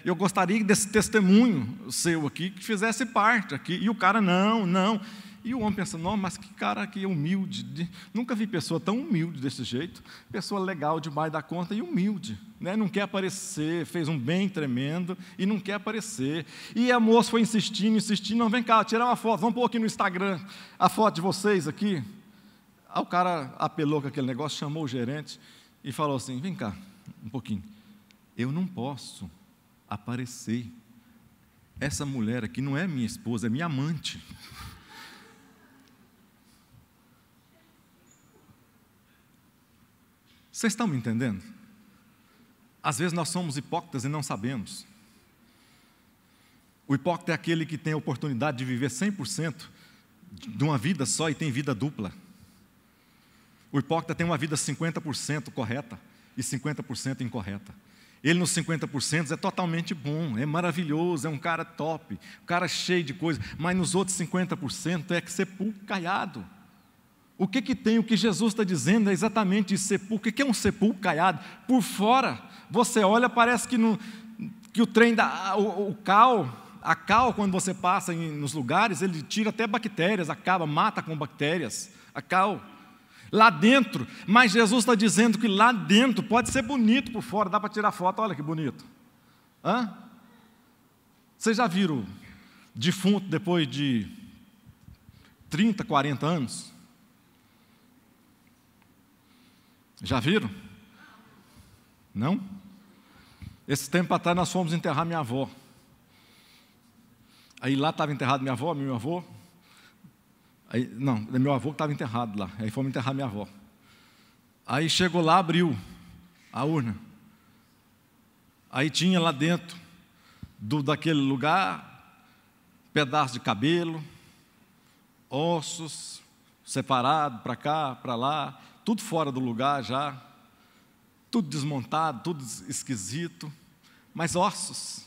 eu gostaria desse testemunho seu aqui, que fizesse parte aqui, e o cara, não, e o homem pensa, não, mas que cara aqui humilde, nunca vi pessoa tão humilde desse jeito, pessoa legal demais da conta e humilde, né? Não quer aparecer, fez um bem tremendo e não quer aparecer, e a moça foi insistindo, não, vem cá, tirar uma foto, vamos pôr aqui no Instagram, a foto de vocês aqui. Aí o cara apelou com aquele negócio, chamou o gerente e falou assim, vem cá, um pouquinho, eu não posso aparecer, essa mulher aqui não é minha esposa, é minha amante. Vocês estão me entendendo? Às vezes nós somos hipócritas e não sabemos. O hipócrita é aquele que tem a oportunidade de viver 100% de uma vida só e tem vida dupla. O hipócrita tem uma vida 50% correta e 50% incorreta. Ele nos 50% é totalmente bom, é maravilhoso, é um cara top, um cara cheio de coisas, mas nos outros 50% é sepulcro caiado. O que tem, o que Jesus está dizendo é exatamente isso, sepulcro. O que é um sepulcro caiado? Por fora, você olha, parece que o trem, a cal, quando você passa nos lugares, ele tira até bactérias, mata com bactérias, a cal. Lá dentro, mas Jesus está dizendo que lá dentro pode ser bonito por fora, dá para tirar foto, olha que bonito. Vocês já viram defunto depois de 30, 40 anos? Já viram? Não? Esse tempo atrás nós fomos enterrar minha avó. Aí lá estava enterrado minha avó, meu avô. Meu avô que estava enterrado lá. Aí fomos enterrar minha avó. Aí chegou lá, abriu a urna. Aí tinha lá dentro daquele lugar pedaço de cabelo, ossos, separado para cá, para lá, tudo fora do lugar já, tudo desmontado, tudo esquisito, mas ossos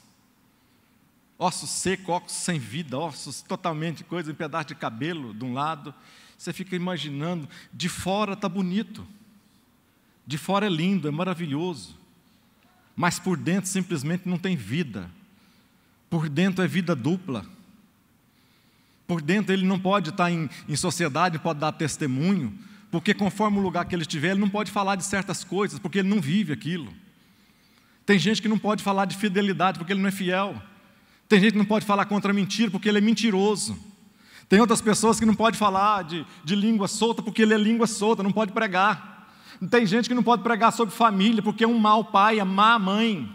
secos, ossos sem vida, ossos totalmente coisa, um pedaço de cabelo de um lado, você fica imaginando, de fora está bonito, de fora é lindo, é maravilhoso, mas por dentro simplesmente não tem vida, por dentro é vida dupla, por dentro ele não pode estar em sociedade, pode dar testemunho, porque conforme o lugar que ele estiver, ele não pode falar de certas coisas, porque ele não vive aquilo. Tem gente que não pode falar de fidelidade, porque ele não é fiel. Tem gente que não pode falar contra a mentira, porque ele é mentiroso. Tem outras pessoas que não podem falar de língua solta, porque ele é língua solta, não pode pregar. Tem gente que não pode pregar sobre família, porque é um mau pai, é má mãe.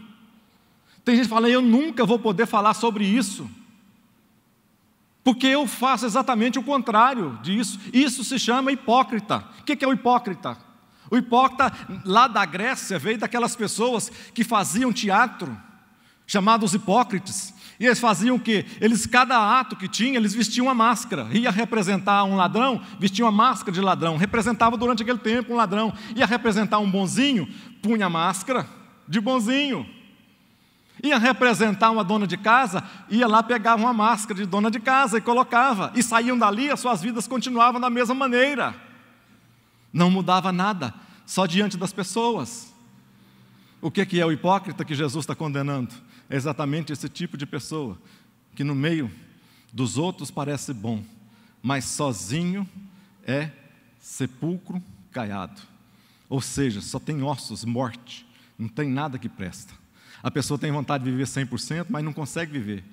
Tem gente que fala, eu nunca vou poder falar sobre isso, porque eu faço exatamente o contrário disso. Isso se chama hipócrita. O que é o hipócrita? O hipócrita, lá da Grécia, veio daquelas pessoas que faziam teatro, chamados hipócritas. E eles faziam o quê? Cada ato que tinha, eles vestiam uma máscara. Ia representar um ladrão, vestiam uma máscara de ladrão. Representava durante aquele tempo um ladrão. Ia representar um bonzinho, punha a máscara de bonzinho. Ia representar uma dona de casa, ia lá, pegava uma máscara de dona de casa e colocava. E saíam dali, as suas vidas continuavam da mesma maneira. Não mudava nada, só diante das pessoas. O que é o hipócrita que Jesus está condenando? É exatamente esse tipo de pessoa, que no meio dos outros parece bom, mas sozinho é sepulcro caiado. Ou seja, só tem ossos, morte, Não tem nada que presta. A pessoa tem vontade de viver 100%, mas não consegue viver.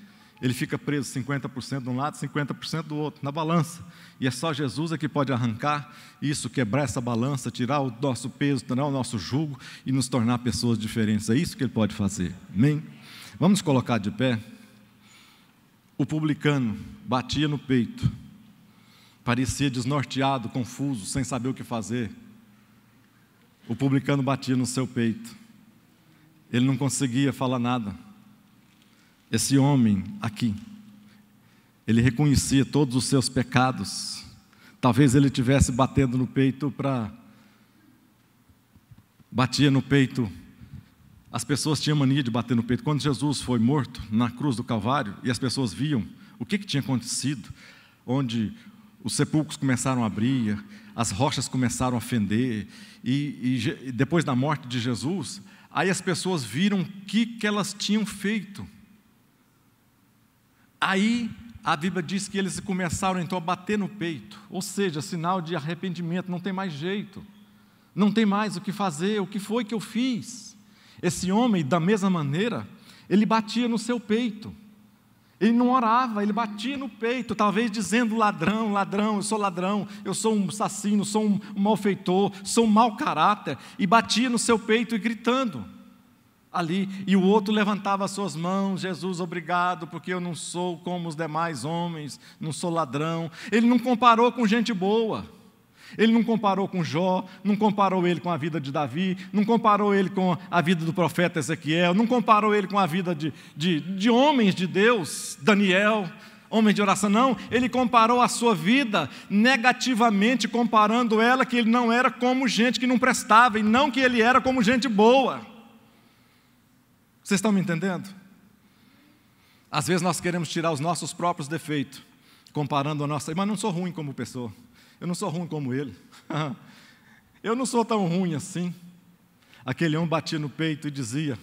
Ele fica preso 50% de um lado, 50% do outro, na balança. E é só Jesus que pode arrancar isso, quebrar essa balança, tirar o nosso peso, tirar o nosso jugo e nos tornar pessoas diferentes. É isso que Ele pode fazer. Amém? Vamos colocar de pé. O publicano batia no peito, parecia desnorteado, confuso, sem saber o que fazer. O publicano batia no seu peito. Ele não conseguia falar nada. Esse homem aqui, ele reconhecia todos os seus pecados. Talvez ele estivesse batendo no peito batia no peito. As pessoas tinham mania de bater no peito. Quando Jesus foi morto na cruz do Calvário, e as pessoas viam o que tinha acontecido, onde os sepulcros começaram a abrir, as rochas começaram a fender, e depois da morte de Jesus, aí as pessoas viram o que elas tinham feito. Aí a Bíblia diz que eles começaram então a bater no peito, ou seja, sinal de arrependimento. Não tem mais jeito, não tem mais o que fazer. O que foi que eu fiz? Esse homem, da mesma maneira, ele batia no seu peito. Ele não orava, ele batia no peito, talvez dizendo: ladrão, ladrão, eu sou um assassino, sou um malfeitor, sou um mau caráter, e batia no seu peito e gritando ali. E o outro levantava as suas mãos: Jesus, obrigado, porque eu não sou como os demais homens, não sou ladrão. Ele não comparou com gente boa, ele não comparou com Jó, não comparou ele com a vida de Davi, não comparou ele com a vida do profeta Ezequiel, não comparou ele com a vida de homens de Deus, Daniel, homem de oração. Não, ele comparou a sua vida negativamente, comparando ela que ele não era como gente que não prestava, e não que ele era como gente boa. Vocês estão me entendendo? Às vezes nós queremos tirar os nossos próprios defeitos, comparando a nossa... Mas eu não sou ruim como pessoa, eu não sou ruim como ele, eu não sou tão ruim assim. Aquele homem batia no peito e dizia: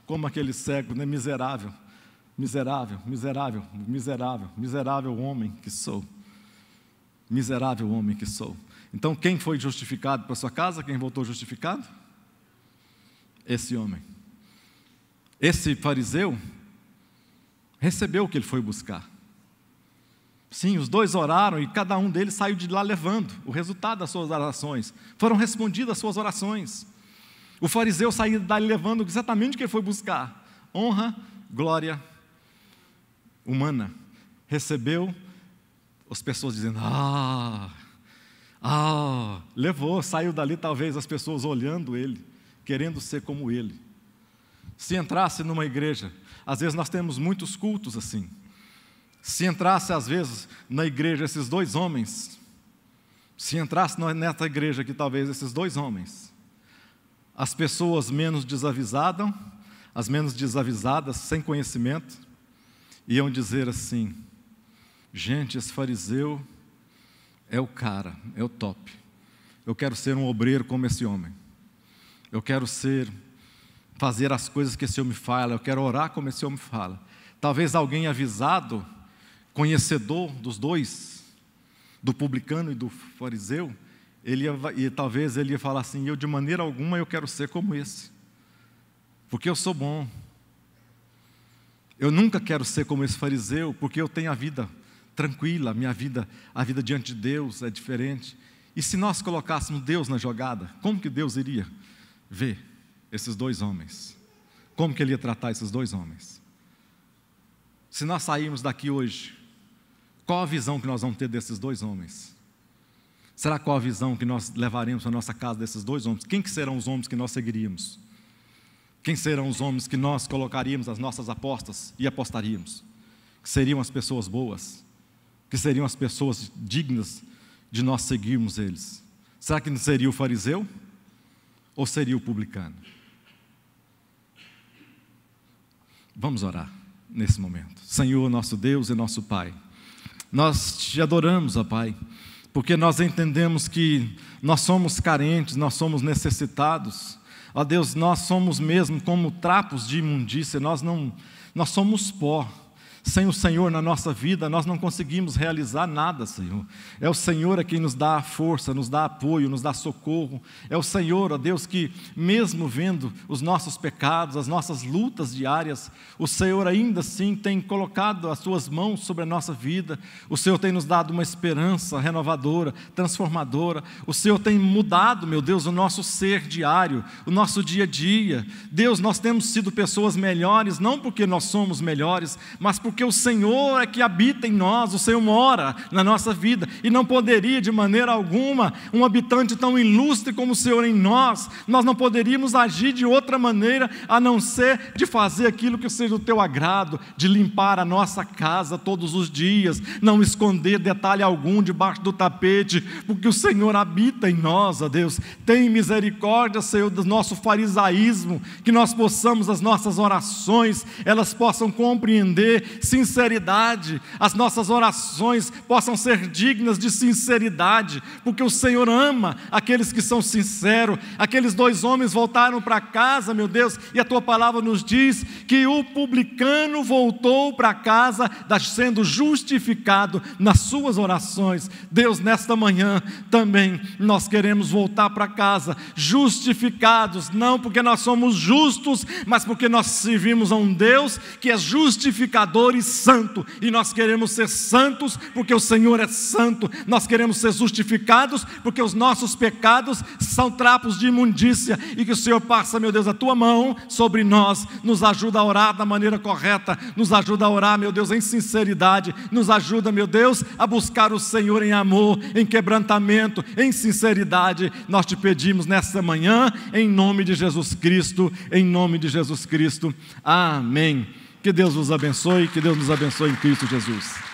como aquele cego, né? Miserável, miserável, miserável, miserável, miserável homem que sou, miserável homem que sou. Então quem foi justificado para sua casa? Quem voltou justificado? Esse homem. Esse fariseu recebeu o que ele foi buscar. Sim, os dois oraram e cada um deles saiu de lá levando o resultado das suas orações. Foram respondidas as suas orações. O fariseu saiu dali levando exatamente o que ele foi buscar: honra, glória humana. Recebeu as pessoas dizendo: levou, saiu dali talvez as pessoas olhando ele, querendo ser como ele. Se entrasse numa igreja, às vezes nós temos muitos cultos assim. Se entrasse às vezes na igreja esses dois homens, se entrasse nessa igreja aqui talvez esses dois homens, as pessoas menos desavisadas, as menos desavisadas, sem conhecimento, iam dizer assim: gente, esse fariseu é o cara, é o top. Eu quero ser um obreiro como esse homem. Eu quero fazer as coisas que esse homem fala, eu quero orar como esse homem fala. Talvez alguém avisado, conhecedor dos dois, do publicano e do fariseu, talvez ele ia falar assim: eu de maneira alguma eu quero ser como esse, porque eu sou bom. Eu nunca quero ser como esse fariseu, porque eu tenho a vida tranquila, a vida diante de Deus é diferente. E se nós colocássemos Deus na jogada, como que Deus iria ver esses dois homens? Como que Ele ia tratar esses dois homens? Se nós sairmos daqui hoje, qual a visão que nós vamos ter desses dois homens? Será qual a visão que nós levaremos para a nossa casa desses dois homens? Quem que serão os homens que nós seguiríamos? Quem serão os homens que nós colocaríamos as nossas apostas e apostaríamos? Que seriam as pessoas boas? Que seriam as pessoas dignas de nós seguirmos eles? Será que seria o fariseu? Ou seria o publicano? Vamos orar nesse momento. Senhor, nosso Deus e nosso Pai, nós te adoramos, ó Pai, porque nós entendemos que nós somos carentes, nós somos necessitados. Ó Deus, nós somos mesmo como trapos de imundícia, nós somos pó. Sem o Senhor na nossa vida, nós não conseguimos realizar nada, Senhor. É o Senhor quem nos dá força, nos dá apoio, nos dá socorro. É o Senhor, ó Deus, que mesmo vendo os nossos pecados, as nossas lutas diárias, o Senhor ainda assim tem colocado as suas mãos sobre a nossa vida. O Senhor tem nos dado uma esperança renovadora, transformadora. O Senhor tem mudado, meu Deus, o nosso ser diário, o nosso dia a dia. Deus, nós temos sido pessoas melhores, não porque nós somos melhores, mas porque o Senhor é que habita em nós, o Senhor mora na nossa vida, e não poderia de maneira alguma um habitante tão ilustre como o Senhor em nós não poderíamos agir de outra maneira a não ser de fazer aquilo que seja do teu agrado, de limpar a nossa casa todos os dias, não esconder detalhe algum debaixo do tapete, porque o Senhor habita em nós, ó Deus. Tem misericórdia, Senhor, do nosso farisaísmo, que nós possamos, as nossas orações, elas possam compreender sinceridade, as nossas orações possam ser dignas de sinceridade, porque o Senhor ama aqueles que são sinceros. Aqueles 2 homens voltaram para casa, meu Deus, e a tua palavra nos diz que o publicano voltou para casa sendo justificado nas suas orações. Deus, nesta manhã também nós queremos voltar para casa justificados, não porque nós somos justos, mas porque nós servimos a um Deus que é justificador e santo, e nós queremos ser santos porque o Senhor é santo. Nós queremos ser justificados porque os nossos pecados são trapos de imundícia, e que o Senhor passe, meu Deus, a tua mão sobre nós, nos ajuda a orar da maneira correta, nos ajuda a orar, meu Deus, em sinceridade, nos ajuda, meu Deus, a buscar o Senhor em amor, em quebrantamento, em sinceridade. Nós te pedimos nesta manhã, em nome de Jesus Cristo, em nome de Jesus Cristo, amém. Que Deus vos abençoe, que Deus nos abençoe em Cristo Jesus.